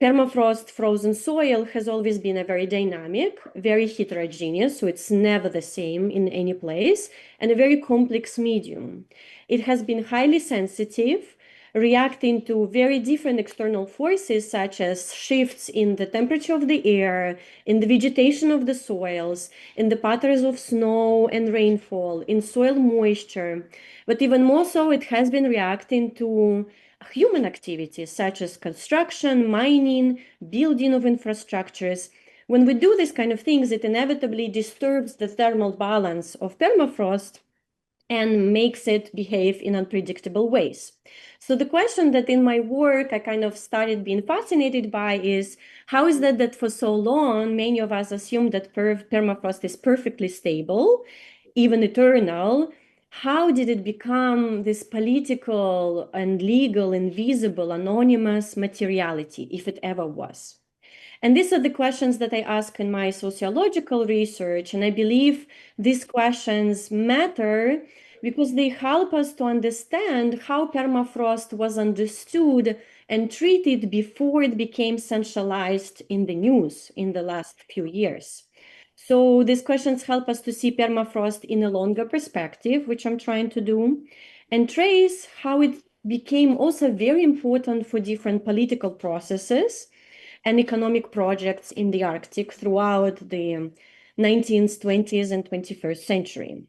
S7: Permafrost frozen soil has always been a very dynamic, very heterogeneous, so it's never the same in any place, and a very complex medium. It has been highly sensitive, reacting to very different external forces such as shifts in the temperature of the air, in the vegetation of the soils, in the patterns of snow and rainfall, in soil moisture. But even more so, it has been reacting to human activities such as construction, mining, building of infrastructures. When we do these kind of things, it inevitably disturbs the thermal balance of permafrost and makes it behave in unpredictable ways. So the question that in my work I kind of started being fascinated by is, how is that for so long many of us assume that permafrost is perfectly stable, even eternal? How did it become this political and legal, invisible, anonymous materiality, if it ever was? And these are the questions that I ask in my sociological research, and I believe these questions matter because they help us to understand how permafrost was understood and treated before it became centralized in the news in the last few years. So these questions help us to see permafrost in a longer perspective, which I'm trying to do, and trace how it became also very important for different political processes and economic projects in the Arctic throughout the 19th, 20th, and 21st century.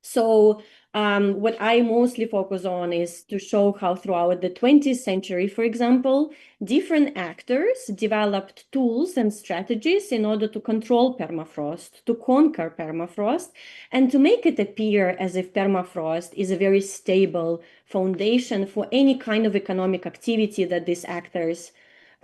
S7: So what I mostly focus on is to show how throughout the 20th century, for example, different actors developed tools and strategies in order to control permafrost, to conquer permafrost, and to make it appear as if permafrost is a very stable foundation for any kind of economic activity that these actors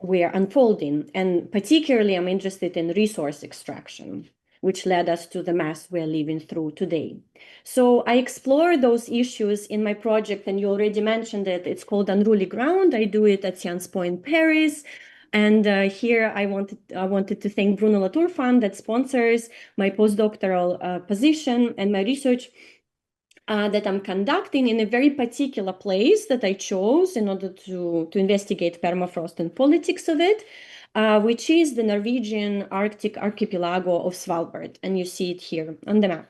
S7: were unfolding. And particularly, I'm interested in resource extraction, which led us to the mess we're living through today. So I explore those issues in my project, and you already mentioned it. It's called Unruly Ground. I do it at Sciences Po in Paris. And here I wanted to thank Bruno Latour Fund that sponsors my postdoctoral position and my research that I'm conducting in a very particular place that I chose in order to investigate permafrost and politics of it, which is the Norwegian Arctic archipelago of Svalbard. And you see it here on the map.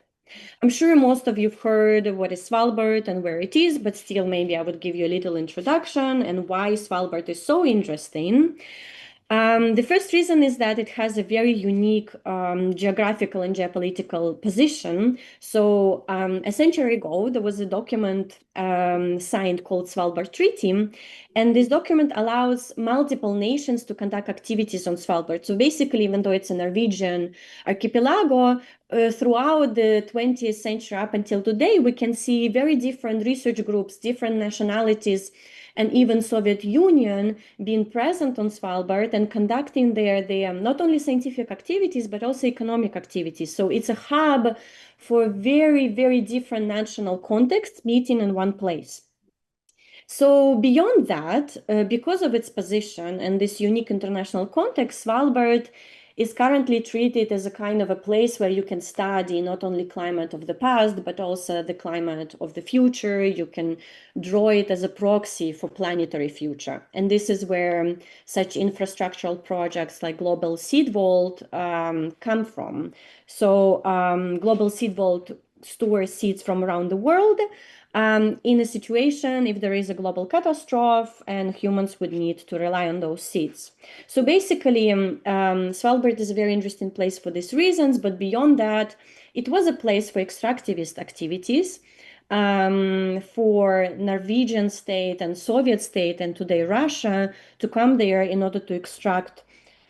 S7: I'm sure most of you've heard what is Svalbard and where it is, but still maybe I would give you a little introduction and why Svalbard is so interesting. The first reason is that it has a very unique geographical and geopolitical position. So a century ago, there was a document signed called Svalbard Treaty, and this document allows multiple nations to conduct activities on Svalbard. So basically, even though it's a Norwegian archipelago, throughout the 20th century up until today, we can see very different research groups, different nationalities, and even Soviet Union being present on Svalbard and conducting their not only scientific activities, but also economic activities. So it's a hub for very, very different national contexts meeting in one place. So beyond that, because of its position and this unique international context, Svalbard is currently treated as a kind of a place where you can study not only climate of the past, but also the climate of the future. You can draw it as a proxy for planetary future. And this is where such infrastructural projects like Global Seed Vault come from. So Global Seed Vault stores seeds from around the world in a situation if there is a global catastrophe and humans would need to rely on those seeds. So basically, Svalbard is a very interesting place for these reasons, but beyond that, it was a place for extractivist activities for Norwegian state and Soviet state and today Russia to come there in order to extract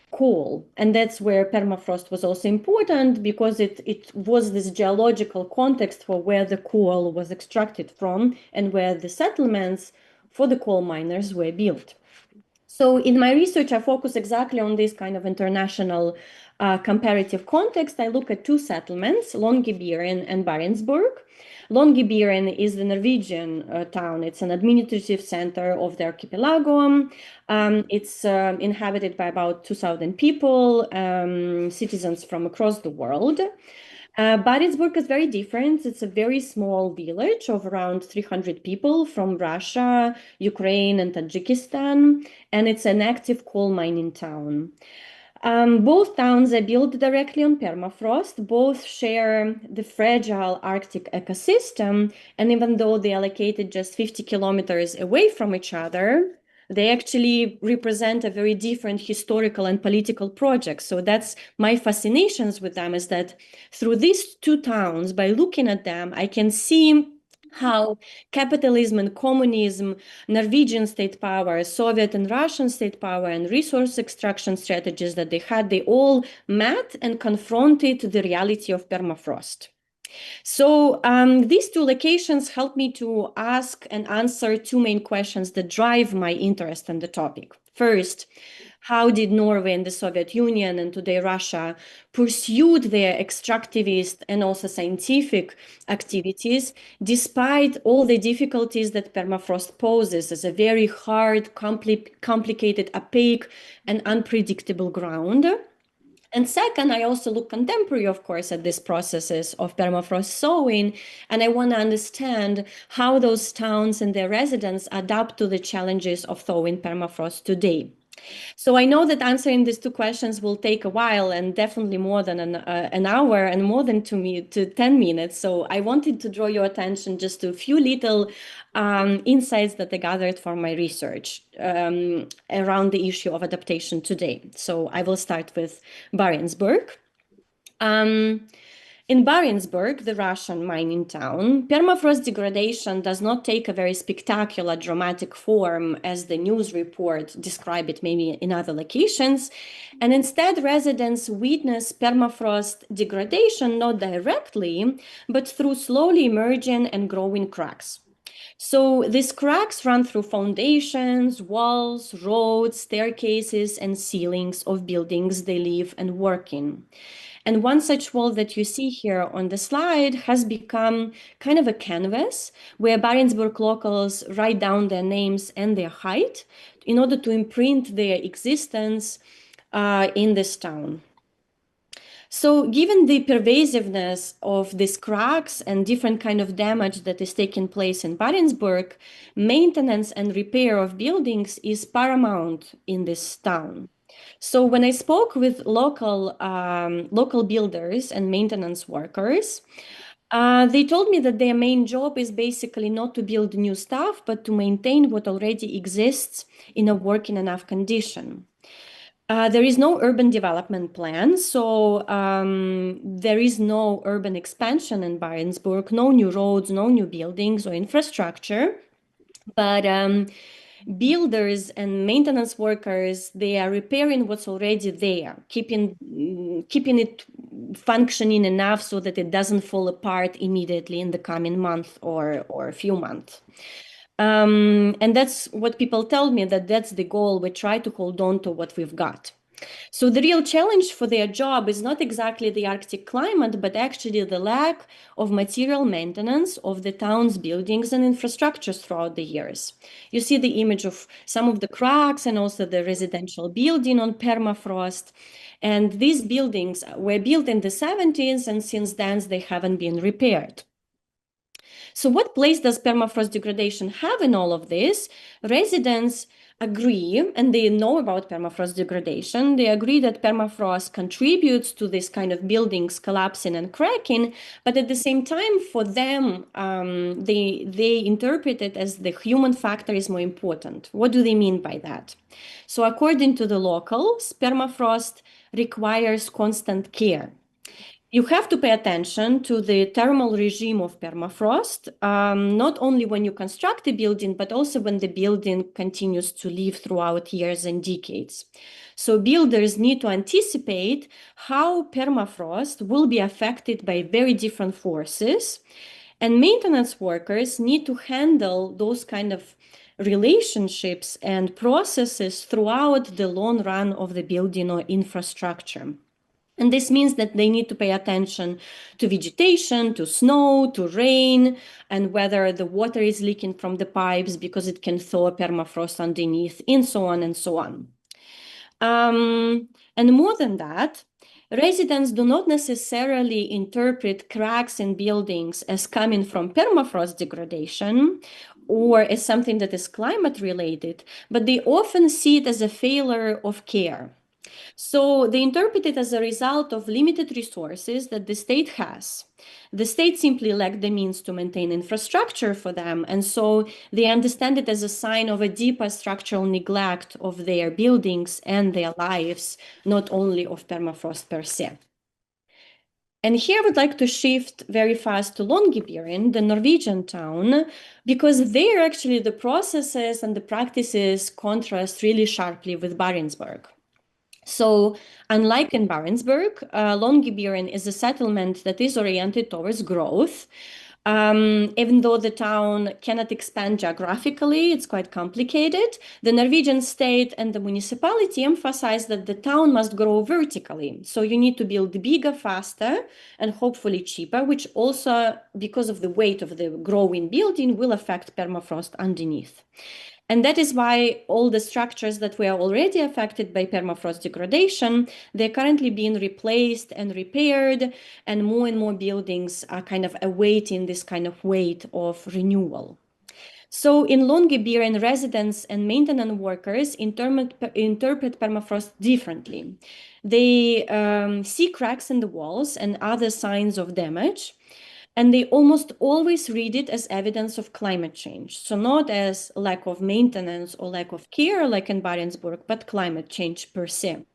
S7: coal. And that's where permafrost was also important because it was this geological context for where the coal was extracted from and where the settlements for the coal miners were built. So in my research, I focus exactly on this kind of international comparative context. I look at two settlements, Longyearbyen and Barentsburg. Longyearbyen is the Norwegian town. It's an administrative center of the archipelago. It's inhabited by about 2,000 people, citizens from across the world. Barentsburg is very different. It's a very small village of around 300 people from Russia, Ukraine, and Tajikistan, and it's an active coal mining town. Both towns are built directly on permafrost. Both share the fragile Arctic ecosystem, and even though they are located just 50 kilometers away from each other, they actually represent a very different historical and political project. So that's my fascinations with them, is that through these two towns, by looking at them, I can see how capitalism and communism, Norwegian state power, Soviet and Russian state power, and resource extraction strategies that they had, they all met and confronted the reality of permafrost. So these two locations help me to ask and answer two main questions that drive my interest in the topic. First, how did Norway and the Soviet Union and today Russia pursued their extractivist and also scientific activities despite all the difficulties that permafrost poses as a very hard, complicated, opaque, and unpredictable ground? And second, I also look contemporary, of course, at these processes of permafrost sowing, and I want to understand how those towns and their residents adapt to the challenges of thawing permafrost today. So I know that answering these two questions will take a while and definitely more than an hour and more than 10 minutes. So I wanted to draw your attention just to a few little insights that I gathered from my research around the issue of adaptation today. So I will start with Barentsburg. In Barentsburg, the Russian mining town, permafrost degradation does not take a very spectacular, dramatic form as the news report described it maybe in other locations. And instead, residents witness permafrost degradation not directly, but through slowly emerging and growing cracks. So these cracks run through foundations, walls, roads, staircases, and ceilings of buildings they live and work in. And one such wall that you see here on the slide has become kind of a canvas where Barentsburg locals write down their names and their height in order to imprint their existence in this town. So given the pervasiveness of these cracks and different kind of damage that is taking place in Barentsburg, maintenance and repair of buildings is paramount in this town. So when I spoke with local builders and maintenance workers, they told me that their main job is basically not to build new stuff, but to maintain what already exists in a working enough condition. There is no urban development plan, so there is no urban expansion in Barentsburg, no new roads, no new buildings or infrastructure, but builders and maintenance workers, they are repairing what's already there, keeping it functioning enough so that it doesn't fall apart immediately in the coming month or a few months. And that's what people tell me, that's the goal. We try to hold on to what we've got. So the real challenge for their job is not exactly the Arctic climate, but actually the lack of material maintenance of the town's buildings and infrastructures throughout the years. You see the image of some of the cracks and also the residential building on permafrost. And these buildings were built in the 70s, and since then they haven't been repaired. So what place does permafrost degradation have in all of this? Residents agree, and they know about permafrost degradation. They agree that permafrost contributes to this kind of buildings collapsing and cracking, but at the same time, for them, they interpret it as the human factor is more important. What do they mean by that? So according to the locals, permafrost requires constant care. You have to pay attention to the thermal regime of permafrost, not only when you construct a building, but also when the building continues to live throughout years and decades. So builders need to anticipate how permafrost will be affected by very different forces, and maintenance workers need to handle those kind of relationships and processes throughout the long run of the building or infrastructure. And this means that they need to pay attention to vegetation, to snow, to rain, and whether the water is leaking from the pipes because it can thaw permafrost underneath, and so on and so on. And more than that, residents do not necessarily interpret cracks in buildings as coming from permafrost degradation or as something that is climate related, but they often see it as a failure of care. So they interpret it as a result of limited resources that the state has. The state simply lacked the means to maintain infrastructure for them, and so they understand it as a sign of a deeper structural neglect of their buildings and their lives, not only of permafrost per se. And here I would like to shift very fast to Longyearbyen, the Norwegian town, because there actually the processes and the practices contrast really sharply with Barentsburg. So unlike in Barentsburg, Longyearbyen is a settlement that is oriented towards growth. Even though the town cannot expand geographically, it's quite complicated. The Norwegian state and the municipality emphasize that the town must grow vertically. So you need to build bigger, faster, and hopefully cheaper, which also, because of the weight of the growing building, will affect permafrost underneath. And that is why all the structures that were already affected by permafrost degradation, they're currently being replaced and repaired, and more buildings are kind of awaiting this kind of weight of renewal. So in Longyearbyen, residents and maintenance workers interpret permafrost differently. They see cracks in the walls and other signs of damage, and they almost always read it as evidence of climate change. So not as lack of maintenance or lack of care like in Barentsburg, but climate change per se.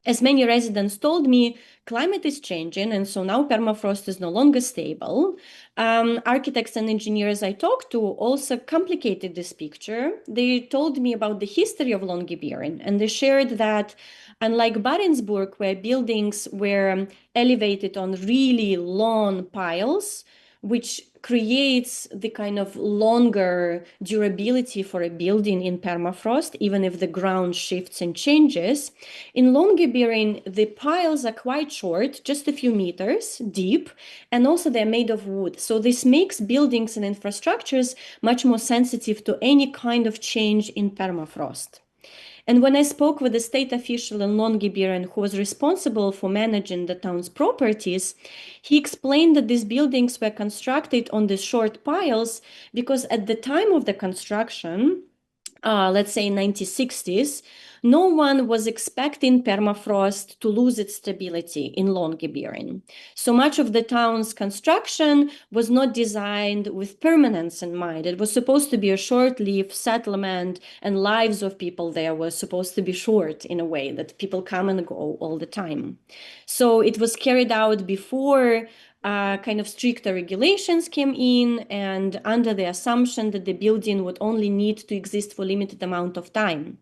S7: As many residents told me, climate is changing, and so now permafrost is no longer stable. Architects and engineers I talked to also complicated this picture. They told me about the history of Longyearbyen, and they shared that unlike Barentsburg, where buildings were elevated on really long piles, which creates the kind of longer durability for a building in permafrost, even if the ground shifts and changes. In Longyearbyen, the piles are quite short, just a few meters deep, and also they're made of wood. So this makes buildings and infrastructures much more sensitive to any kind of change in permafrost. And when I spoke with a state official in Longyearbyen who was responsible for managing the town's properties, he explained that these buildings were constructed on the short piles because at the time of the construction, let's say 1960s, no one was expecting permafrost to lose its stability in Longyearbyen. So much of the town's construction was not designed with permanence in mind. It was supposed to be a short-lived settlement, and lives of people there were supposed to be short in a way that people come and go all the time. So it was carried out before kind of stricter regulations came in, and under the assumption that the building would only need to exist for a limited amount of time.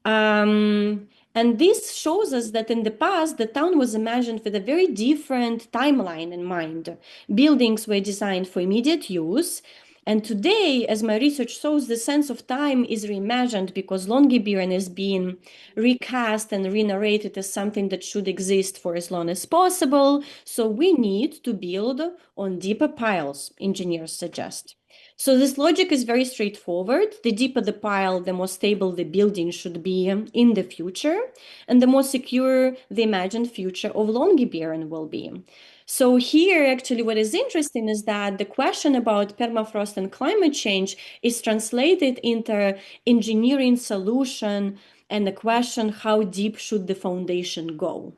S7: And this shows us that in the past, the town was imagined with a very different timeline in mind. Buildings were designed for immediate use. And today, as my research shows, the sense of time is reimagined because Longyearbyen is being recast and re-narrated as something that should exist for as long as possible. So we need to build on deeper piles, engineers suggest. So this logic is very straightforward. The deeper the pile, the more stable the building should be in the future, and the more secure the imagined future of Longyearbyen will be. So here, actually, what is interesting is that the question about permafrost and climate change is translated into engineering solution and the question, how deep should the foundation go?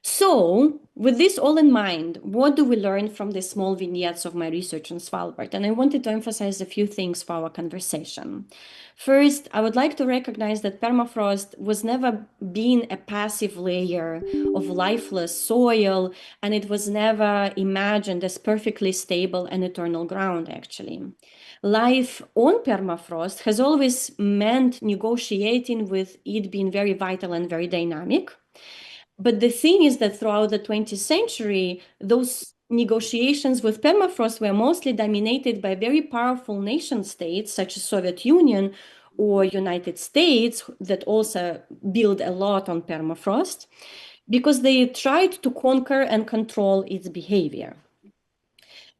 S7: So, with this all in mind, what do we learn from the small vignettes of my research on Svalbard? And I wanted to emphasize a few things for our conversation. First, I would like to recognize that permafrost was never been a passive layer of lifeless soil, and it was never imagined as perfectly stable and eternal ground, actually. Life on permafrost has always meant negotiating with it being very vital and very dynamic. But the thing is that throughout the 20th century, those negotiations with permafrost were mostly dominated by very powerful nation states such as Soviet Union or United States that also build a lot on permafrost because they tried to conquer and control its behavior.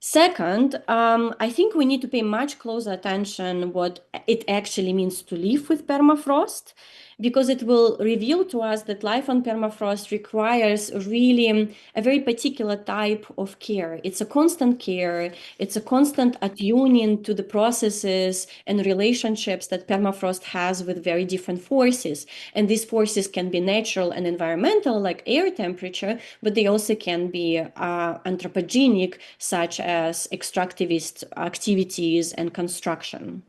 S7: Second, I think we need to pay much closer attention what it actually means to live with permafrost. because it will reveal to us that life on permafrost requires really a very particular type of care. It's a constant care, it's a constant attuning to the processes and relationships that permafrost has with very different forces. And these forces can be natural and environmental, like air temperature, but they also can be anthropogenic, such as extractivist activities and construction.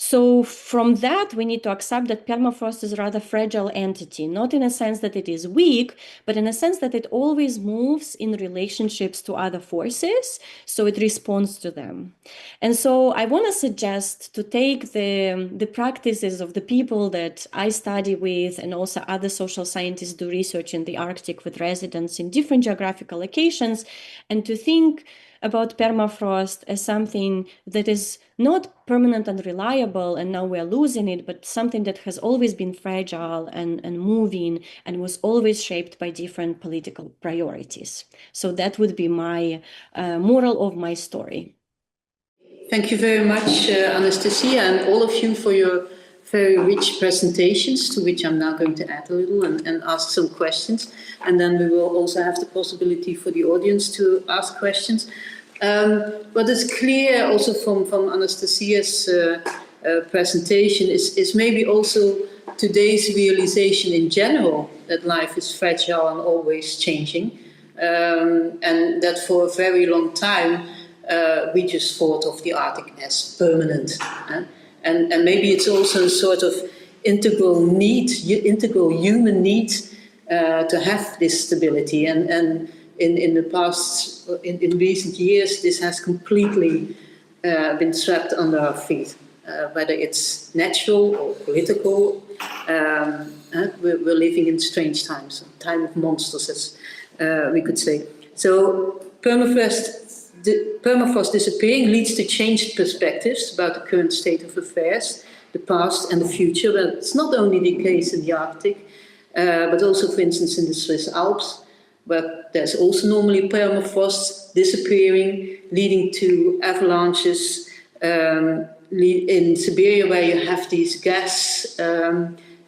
S7: So from that, we need to accept that permafrost is a rather fragile entity, not in a sense that it is weak, but in a sense that it always moves in relationships to other forces, so it responds to them. And so I want to suggest to take the practices of the people that I study with, and also other social scientists do research in the Arctic with residents in different geographical locations, and to think about permafrost as something that is not permanent and reliable, and now we're losing it, but something that has always been fragile and moving and was always shaped by different political priorities. So that would be my moral of my story.
S2: Thank you very much, Anastasiya, and all of you for your very rich presentations, to which I'm now going to add a little and ask some questions. And then we will also have the possibility for the audience to ask questions. What is clear also from Anastasia's presentation is maybe also today's realization in general that life is fragile and always changing, and that for a very long time we just thought of the Arctic as permanent. And maybe it's also a sort of integral human need to have this stability. And in the past, in recent years, this has completely been swept under our feet, whether it's natural or political. We're living in strange times, a time of monsters, as we could say. So permafrost disappearing leads to changed perspectives about the current state of affairs, the past and the future. But it's not only the case in the Arctic, but also, for instance, in the Swiss Alps, where there's also normally permafrost disappearing, leading to avalanches. In Siberia, where you have these gas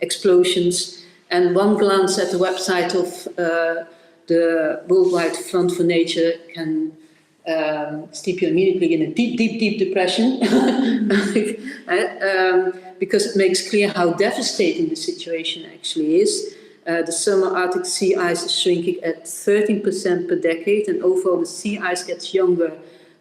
S2: explosions. And one glance at the website of the Worldwide Fund for Nature can steep you immediately in a deep depression, because it makes clear how devastating the situation actually is. The summer Arctic sea ice is shrinking at 13% per decade, and overall the sea ice gets younger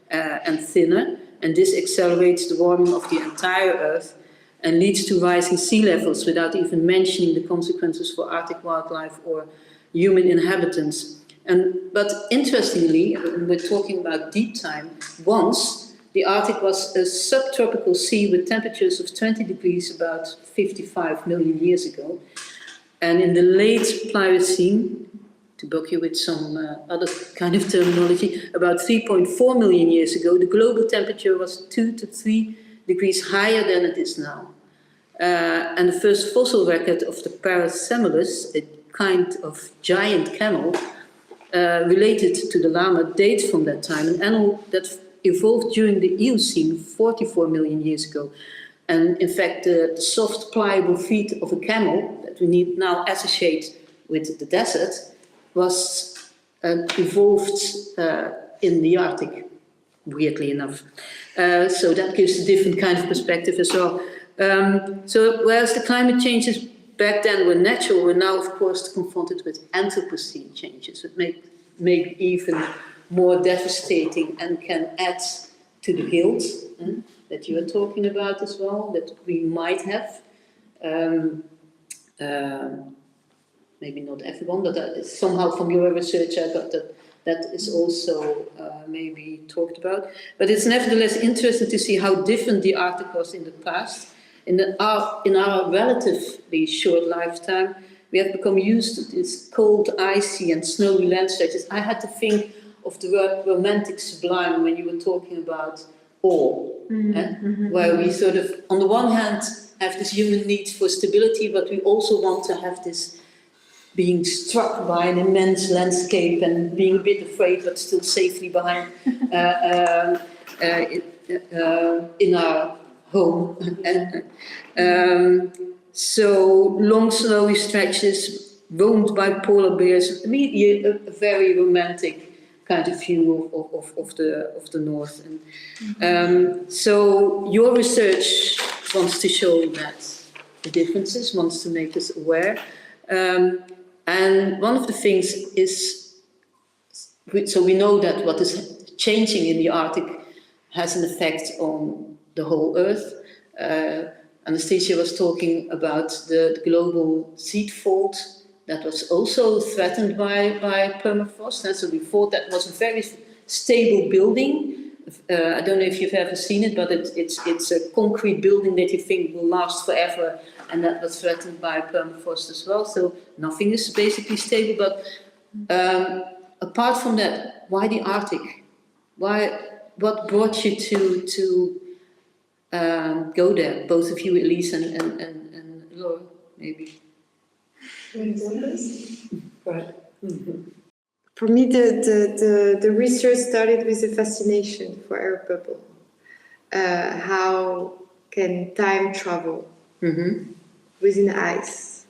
S2: and thinner, and this accelerates the warming of the entire Earth and leads to rising sea levels, without even mentioning the consequences for Arctic wildlife or human inhabitants. But interestingly, when we're talking about deep time, once the Arctic was a subtropical sea with temperatures of 20 degrees about 55 million years ago. And in the late Pliocene, to book you with some other kind of terminology, about 3.4 million years ago, the global temperature was 2 to 3 degrees higher than it is now. And the first fossil record of the Parasemulus, a kind of giant camel, related to the llama, dates from that time, an animal that evolved during the Eocene 44 million years ago. And in fact, the soft, pliable feet of a camel that we need now associate with the desert was evolved in the Arctic, weirdly enough. So that gives a different kind of perspective as well. So whereas the climate changes back then were natural, we're now, of course, confronted with Anthropocene changes that make even more devastating and can add to the guilt that you are talking about as well, that we might have. Maybe not everyone, but somehow from your research I got that is also maybe talked about. But it's nevertheless interesting to see how different the Arctic was in the past. In our relatively short lifetime, we have become used to this cold, icy and snowy land stretches. I had to think of the word romantic sublime when you were talking about awe, where we sort of, on the one hand, have this human need for stability, but we also want to have this being struck by an immense landscape and being a bit afraid, but still safely behind in our home. So long snowy stretches roamed by polar bears. Immediately a very romantic kind of view of the north. And so your research wants to show that the differences, wants to make us aware. And one of the things is, so we know that what is changing in the Arctic has an effect on the whole Earth. Anastasiya was talking about the global seed fault that was also threatened by permafrost. And so we thought that was a very stable building. I don't know if you've ever seen it, but it's a concrete building that you think will last forever, and that was threatened by permafrost as well. So nothing is basically stable. But apart from that, why the Arctic? What brought you to go there? Both of you, Elise and Laure, maybe.
S4: For me, the research started with a fascination for air bubble. How can time travel within ice?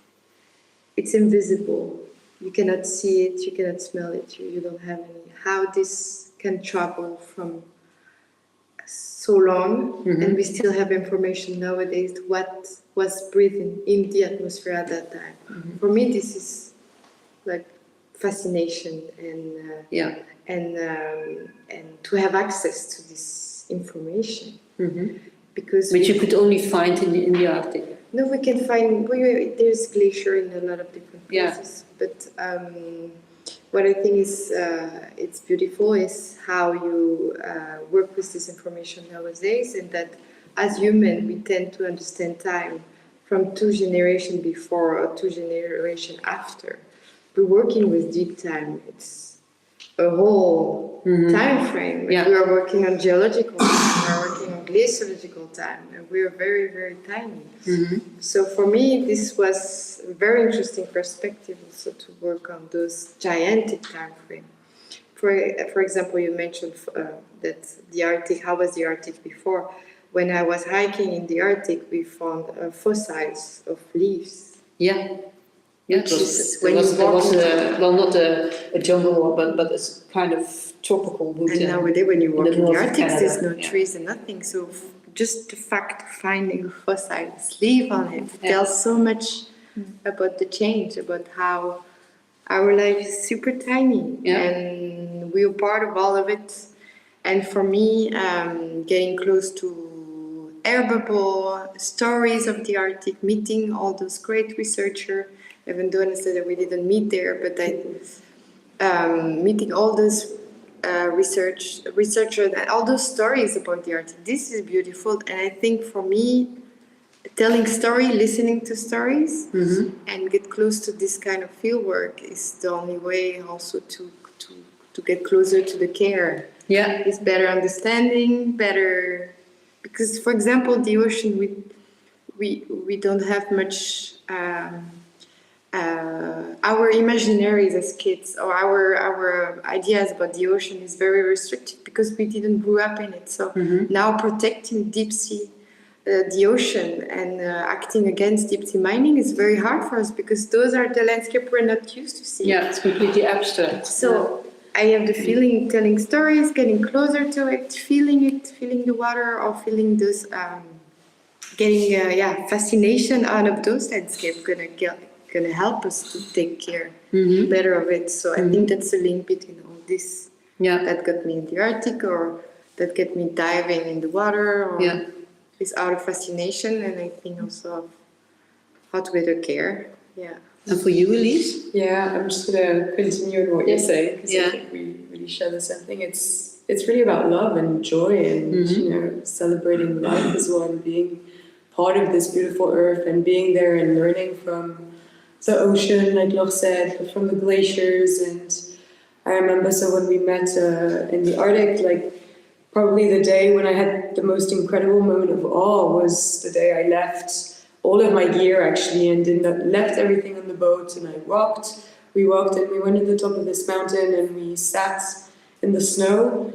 S4: It's invisible. You cannot see it, you cannot smell it, you don't have any. How this can travel from so long, and we still have information nowadays what was breathing in the atmosphere at that time. For me, this is like fascination and to have access to this information because
S2: which you could only find in the Arctic.
S4: No, we can find there's glacier in a lot of different places, but what I think is it's beautiful is how you work with this information nowadays, and that as human we tend to understand time from 2 generations before or 2 generations after. We're working with deep time. It's a whole time frame. We are working on geological time, we are working on glaciological time, and we are very, very tiny. So for me, this was a very interesting perspective also to work on those gigantic time frame. For example, you mentioned that the Arctic, how was the Arctic before? When I was hiking in the Arctic, we found fossils of leaves.
S2: There was not a jungle, but it's kind of tropical wood.
S4: And nowadays, when you walk in the Arctic, there's no trees and nothing. So just the fact of finding fossils leaf on it tells so much about the change, about how our life is super tiny, and we're part of all of it. And for me, getting close to air bubble, stories of the Arctic, meeting all those great researchers. Even though I said that we didn't meet there, but meeting all those researchers and all those stories about the Arctic, this is beautiful. And I think for me, telling story, listening to stories, and get close to this kind of field work is the only way also to get closer to the care. It's better understanding, better, because for example, the ocean, we don't have much. Our imaginaries as kids, or our ideas about the ocean is very restricted because we didn't grow up in it. So now protecting deep sea, the ocean, and acting against deep sea mining is very hard for us because those are the landscape we're not used to seeing.
S2: It's completely abstract.
S4: So I have the feeling, telling stories, getting closer to it, feeling the water, or feeling those, getting fascination out of those landscapes gonna help us to take care better of it. So I think that's the link between all this that got me in the Arctic, or that get me diving in the water, or is out of fascination, and I think also of how to better care.
S2: And for you, Elise?
S3: I'm just gonna continue on what you're saying, because I think we really share the same thing. It's really about love and joy, and celebrating life as well, and being part of this beautiful earth, and being there and learning from the ocean, like Laure said, from the glaciers. And I remember, so when we met in the Arctic, like probably the day when I had the most incredible moment of awe was the day I left all of my gear actually, and left everything on the boat, and we walked and we went to the top of this mountain, and we sat in the snow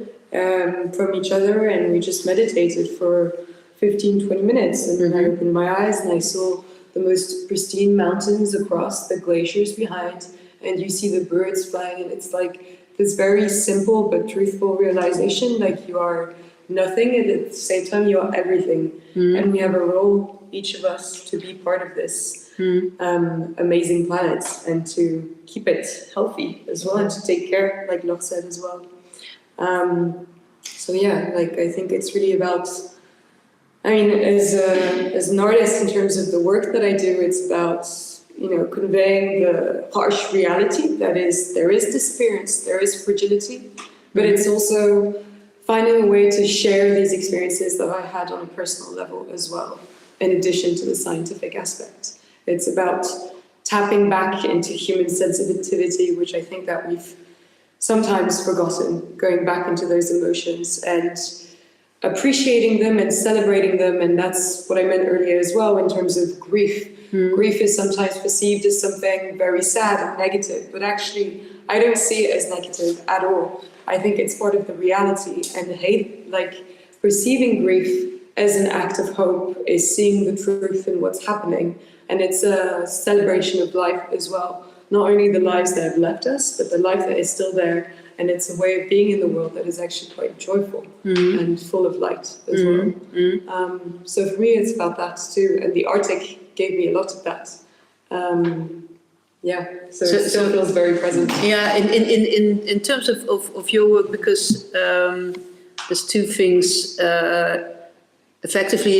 S3: from each other, and we just meditated for 15-20 minutes, and then I opened my eyes and I saw the most pristine mountains across, the glaciers behind, and you see the birds flying, and it's like this very simple but truthful realization, like you are nothing, and at the same time you are everything. And we have a role, each of us, to be part of this amazing planet and to keep it healthy as well, and to take care, like Laure said as well. So yeah, like I think it's really about, I mean, as an artist, in terms of the work that I do, it's about, you know, conveying the harsh reality that is, there is disappearance, there is fragility, but it's also finding a way to share these experiences that I had on a personal level as well, in addition to the scientific aspect. It's about tapping back into human sensitivity, which I think that we've sometimes forgotten, going back into those emotions and appreciating them and celebrating them. And that's what I meant earlier as well in terms of grief. Grief is sometimes perceived as something very sad and negative, but actually I don't see it as negative at all. I think it's part of the reality, and like perceiving grief as an act of hope is seeing the truth in what's happening, and it's a celebration of life as well. Not only the lives that have left us, but the life that is still there, and it's a way of being in the world that is actually quite joyful and full of light as well. So for me, it's about that too, and the Arctic gave me a lot of that. Yeah, so it still feels very present.
S2: Yeah, in terms of your work, because there's two things. Effectively,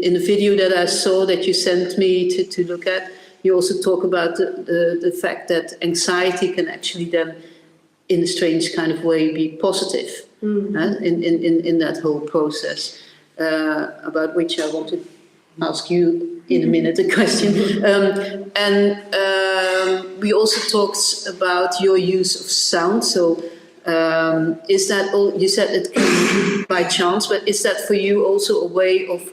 S2: in the video that I saw that you sent me to look at, you also talk about the fact that anxiety can actually then, in a strange kind of way, be positive in that whole process, about which I want to ask you in a minute a question. We also talked about your use of sound. So is that all? You said it can be by chance, but is that for you also a way of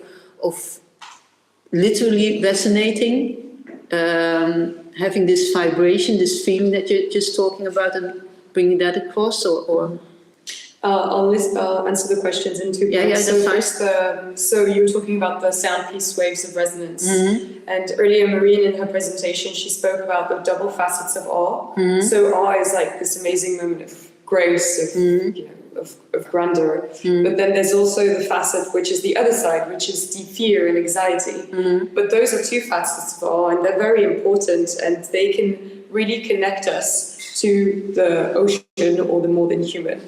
S2: literally resonating, having this vibration, this feeling that you're just talking about, and bringing that across, or?
S3: I'll answer the questions in two parts. So first, so you were talking about the sound piece waves of resonance, and earlier Marine in her presentation she spoke about the double facets of awe. So awe is like this amazing moment of grace, of you know, of grandeur, but then there's also the facet which is the other side, which is deep fear and anxiety. But those are two facets of awe, and they're very important, and they can really connect us to the ocean or the more than human.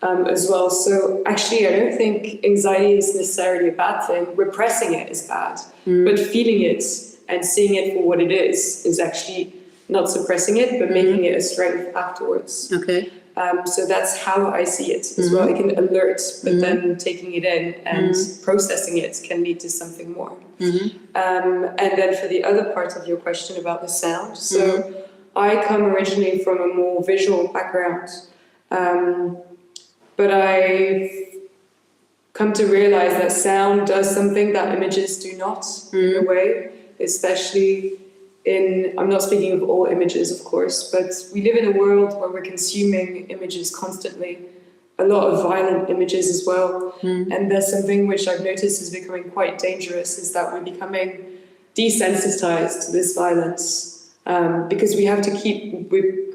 S3: As well. So actually, I don't think anxiety is necessarily a bad thing. Repressing it is bad, but feeling it and seeing it for what it is actually not suppressing it, but making it a strength afterwards.
S2: Okay.
S3: So that's how I see it as well. It can alert, but then taking it in and processing it can lead to something more. And then for the other part of your question about the sound, so I come originally from a more visual background. But I've come to realize that sound does something that images do not, in a way, especially I'm not speaking of all images, of course, but we live in a world where we're consuming images constantly, a lot of violent images as well. And there's something which I've noticed is becoming quite dangerous, is that we're becoming desensitized to this violence. Because we have to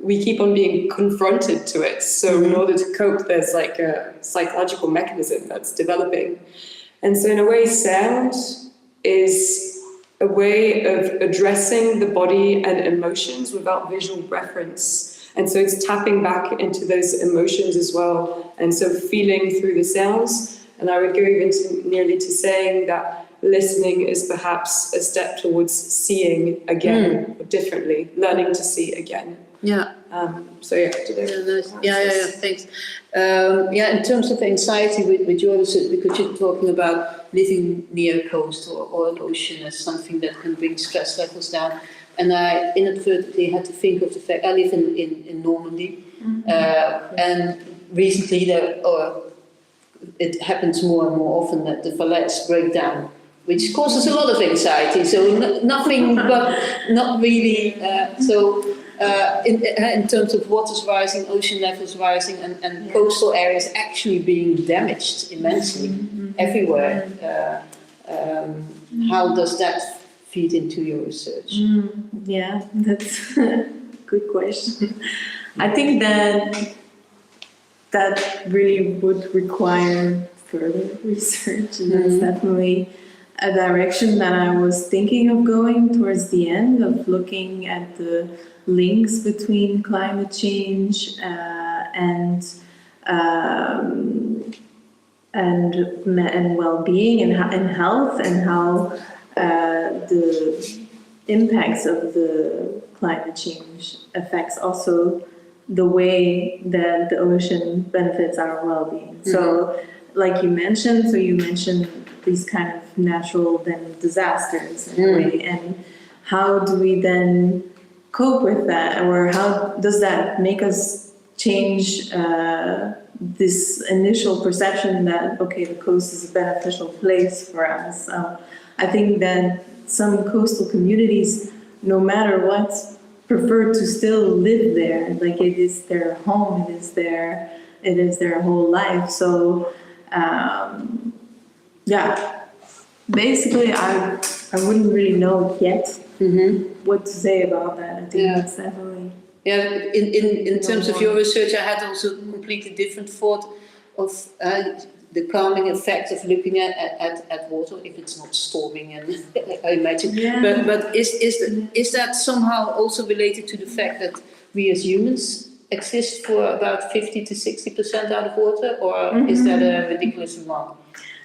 S3: we keep on being confronted to it. So in order to cope, there's like a psychological mechanism that's developing. And so in a way, sound is a way of addressing the body and emotions without visual reference. And so it's tapping back into those emotions as well. And so feeling through the sounds. And I would go even nearly to saying that listening is perhaps a step towards seeing again differently, learning to see again.
S2: Yeah.
S3: So yeah,
S2: thanks. In terms of anxiety with yours, because you're talking about living near a coast or an ocean as something that can bring stress levels down, and I inadvertently had to think of the fact I live in Normandy, and recently it happens more and more often that the valets break down, which causes a lot of anxiety. So nothing, but not really. In terms of waters rising, ocean levels rising, and coastal areas actually being damaged immensely everywhere. How does that feed into your research?
S8: Yeah, that's a good question. I think that really would require further research, and that's definitely a direction that I was thinking of going towards the end, of looking at the links between climate change and well-being and health, and how the impacts of the climate change affects also the way that the ocean benefits our well-being. So, like you mentioned, these kind of natural disasters in a way, and how do we then cope with that, or how does that make us change this initial perception that, okay, the coast is a beneficial place for us. I think that some coastal communities, no matter what, prefer to still live there. Like, it is their home, it is their whole life. So, yeah, basically, I wouldn't really know yet what to say about that. I think that's definitely.
S2: Yeah, in terms of your research, I had also a completely different thought of the calming effect of looking at water, if it's not storming, and I imagine. Yeah. But is that somehow also related to the fact that we as humans exist for about 50 to 60% out of water, or is that a ridiculous remark?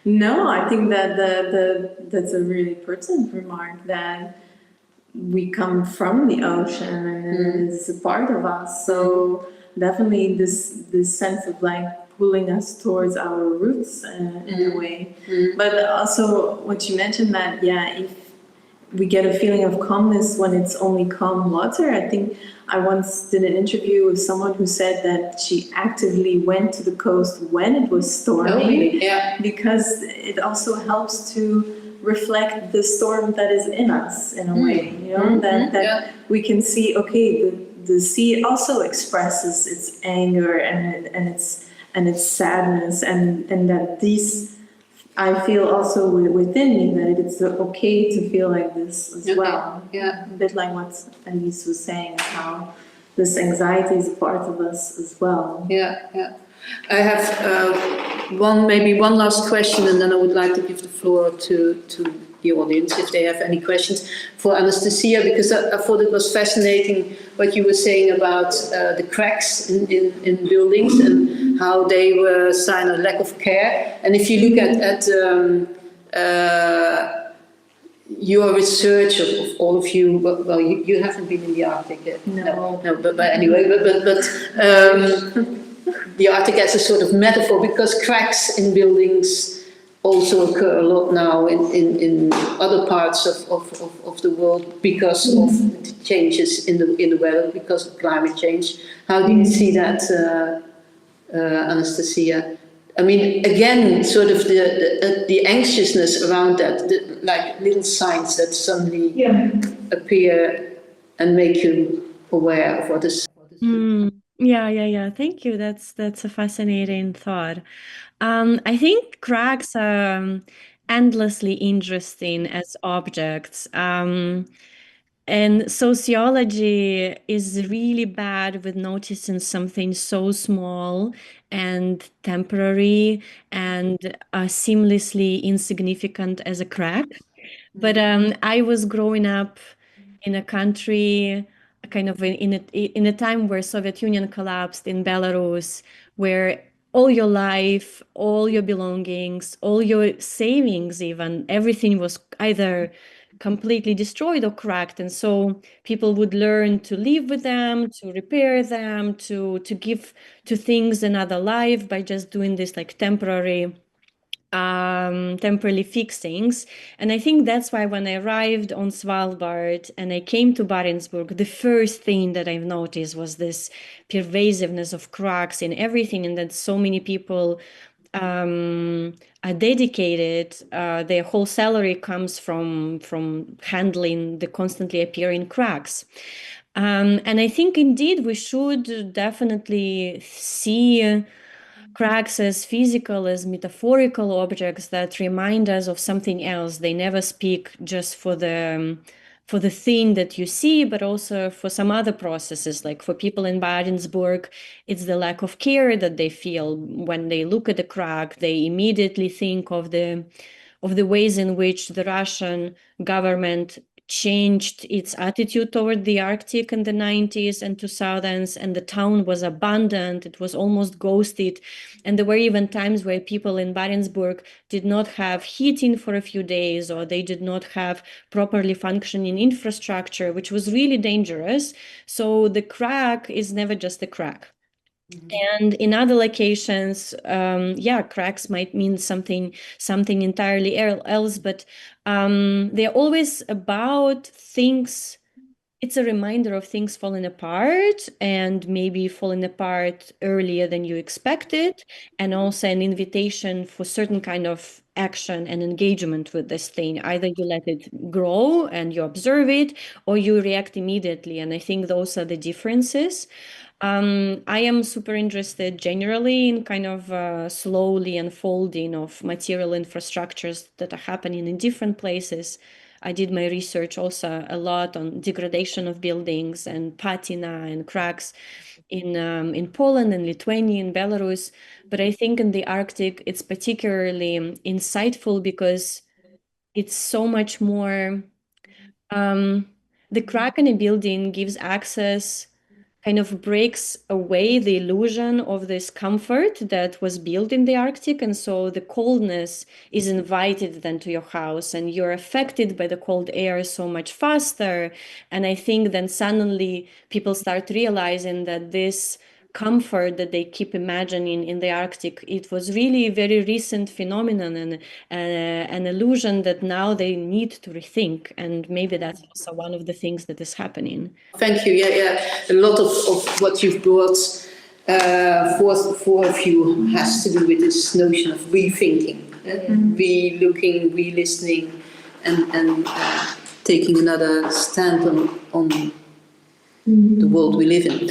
S8: No, I think that that's a really pertinent remark, that we come from the ocean and it's a part of us. So definitely this sense of like pulling us towards our roots in a way. But also what you mentioned, that if we get a feeling of calmness when it's only calm water. I think I once did an interview with someone who said that she actively went to the coast when it was stormy, because it also helps to reflect the storm that is in us in a way, that we can see, okay, the sea also expresses its anger and its sadness, and that these, I feel also within me that it's okay to feel like this as well. Yeah, a bit like what Elise was saying, how this anxiety is a part of us as well.
S2: Yeah. I have one last question, and then I would like to give the floor to the audience if they have any questions for Anastasiya, because I thought it was fascinating what you were saying about the cracks in buildings and how they were a sign of lack of care. And if you look at your research of all of you, well, you haven't been in the Arctic yet. No, but anyway, but the Arctic as a sort of metaphor, because cracks in buildings also occur a lot now in other parts of the world because of the changes in the weather, because of climate change. How do you see that, Anastasiya? I mean, again, sort of the anxiousness around that, like little signs that suddenly appear and make you aware of what is.
S7: Yeah. Thank you. That's a fascinating thought. I think cracks are endlessly interesting as objects. And sociology is really bad with noticing something so small and temporary and seamlessly insignificant as a crack. But I was growing up in a country, kind of in a time where Soviet Union collapsed, in Belarus, where all your life, all your belongings, all your savings, even everything was either completely destroyed or cracked. And so people would learn to live with them, to repair them, to give to things another life by just doing this like temporarily fixings. And I think that's why when I arrived on Svalbard and I came to Barentsburg, the first thing that I've noticed was this pervasiveness of cracks in everything, and that so many people are dedicated. Their whole salary comes from handling the constantly appearing cracks. And I think indeed we should definitely see cracks as physical, as metaphorical objects that remind us of something else. They never speak just for the thing that you see, but also for some other processes. Like for people in Barentsburg, it's the lack of care that they feel when they look at the crack. They immediately think of the ways in which the Russian government changed its attitude toward the Arctic in the 90s and 2000s, and the town was abandoned, it was almost ghosted. And there were even times where people in Barentsburg did not have heating for a few days, or they did not have properly functioning infrastructure, which was really dangerous. So the crack is never just a crack. And in other locations, cracks might mean something entirely else, but they're always about things. It's a reminder of things falling apart, and maybe falling apart earlier than you expected, and also an invitation for certain kind of action and engagement with this thing. Either you let it grow and you observe it, or you react immediately. And I think those are the differences. I am super interested generally in kind of slowly unfolding of material infrastructures that are happening in different places. I did my research also a lot on degradation of buildings and patina and cracks in Poland and Lithuania and Belarus. But I think in the Arctic, it's particularly insightful because it's so much more. The crack in a building gives access, kind of breaks away the illusion of this comfort that was built in the Arctic. And so the coldness is invited then to your house, and you're affected by the cold air so much faster. And I think then suddenly people start realizing that this comfort that they keep imagining in the Arctic, it was really a very recent phenomenon and an illusion that now they need to rethink. And maybe that's also one of the things that is happening.
S2: Thank you. Yeah. A lot of what you've brought forth of you has to do with this notion of rethinking, re-looking, re-listening, and taking another stand on the world we live in.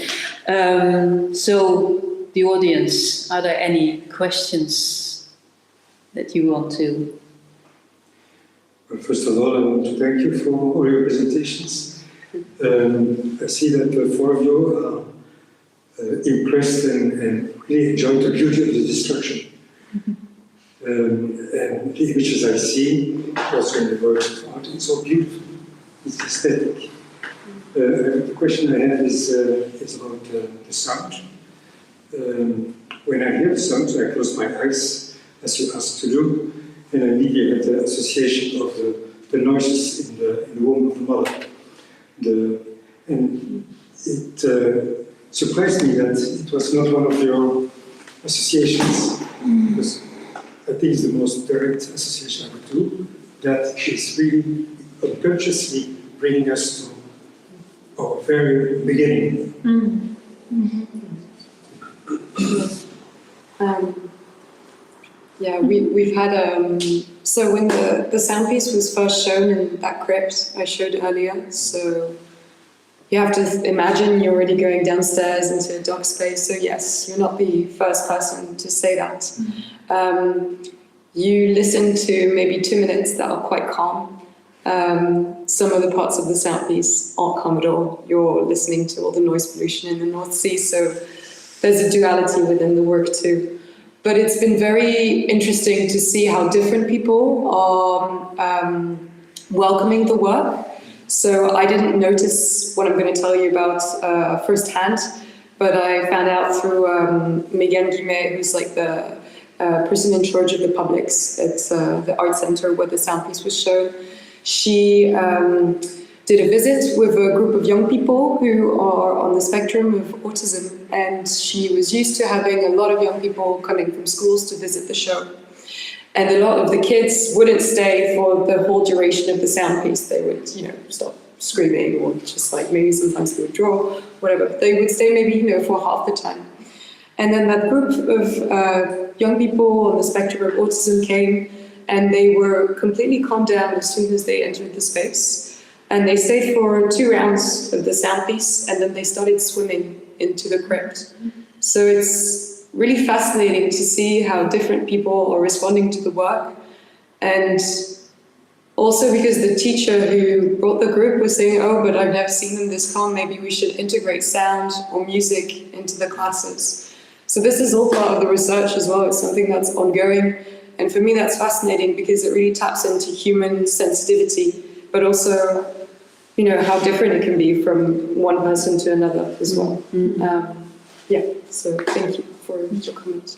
S2: So, the audience, are there any questions that you want to?
S9: Well, first of all, I want to thank you for all your presentations. I see that the four of you are impressed and really enjoyed the beauty of the destruction. And the images I see, also in the works of art, it's so beautiful, it's aesthetic. The question I have is about the sound. When I hear the sound, I close my eyes, as you asked to do, and I immediately had the association of the noises in the womb of the mother. And it surprised me that it was not one of your associations, because I think it's the most direct association I could do, that is really unconsciously bringing us to our very beginning.
S3: We've had, so when the sound piece was first shown in that crypt I showed earlier, so you have to imagine you're already going downstairs into a dark space, so yes, you're not the first person to say that. You listen to maybe 2 minutes that are quite calm. Some of the parts of the sound piece aren't calm at all. You're listening to all the noise pollution in the North Sea, so there's a duality within the work too. But it's been very interesting to see how different people are welcoming the work. So I didn't notice what I'm going to tell you about firsthand, but I found out through Elise Guillaume, who's like the person in charge of the publics at the art center where the sound piece was shown. She did a visit with a group of young people who are on the spectrum of autism, and she was used to having a lot of young people coming from schools to visit the show. And a lot of the kids wouldn't stay for the whole duration of the sound piece. They would, stop screaming, or just like maybe sometimes they would draw, whatever. But they would stay maybe, for half the time. And then that group of young people on the spectrum of autism came, and they were completely calmed down as soon as they entered the space. And they stayed for 2 rounds of the sound piece, and then they started swimming into the crypt. So it's really fascinating to see how different people are responding to the work. And also because the teacher who brought the group was saying, oh, but I've never seen them this calm, maybe we should integrate sound or music into the classes. So this is all part of the research as well. It's something that's ongoing. And for me, that's fascinating because it really taps into human sensitivity, but also, you know, how different it can be from one person to another as well. Yeah, so thank you for your comments.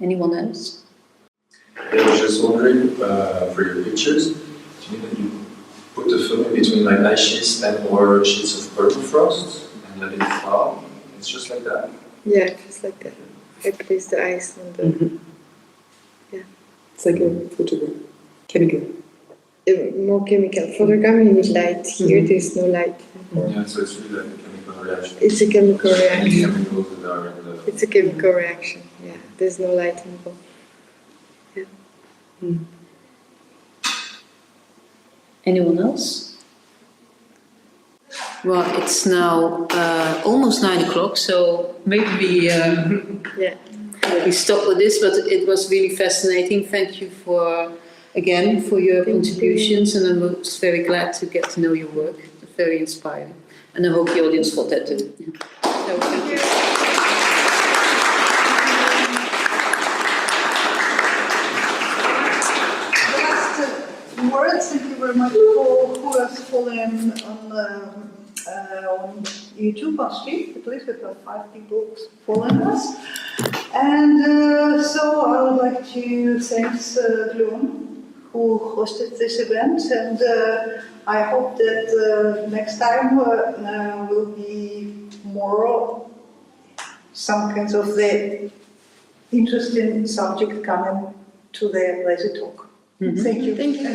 S2: Anyone else?
S10: I was just wondering, for your pictures, do you mean that you put the film in between like ice sheets and or sheets of permafrost and let it thaw? It's just like that?
S4: Yeah, just like that. I place the ice on the... Yeah.
S3: It's like a photograph, chemical.
S4: More chemical. Photogram, you need light. Here, there's no light.
S10: Yeah, so it's really like a chemical reaction.
S4: It's a chemical reaction.
S10: Any chemicals that are in the...
S4: It's a chemical reaction, yeah. There's no light involved. Yeah.
S2: Anyone else? Well, it's now almost 9 o'clock, so maybe we stop with this, but it was really fascinating. Thank you for your contributions, and I was very glad to get to know your work. It's very inspiring, and I hope the audience thought that too. So, thank you.
S1: Words, thank you very much for who has fallen on YouTube or stream. At least we've got 5 people following us. And so I would like to thank Gluon, who hosted this event, and I hope that next time will be more some kinds of the interesting subject coming to the laser talk. Thank you.
S3: Thank you.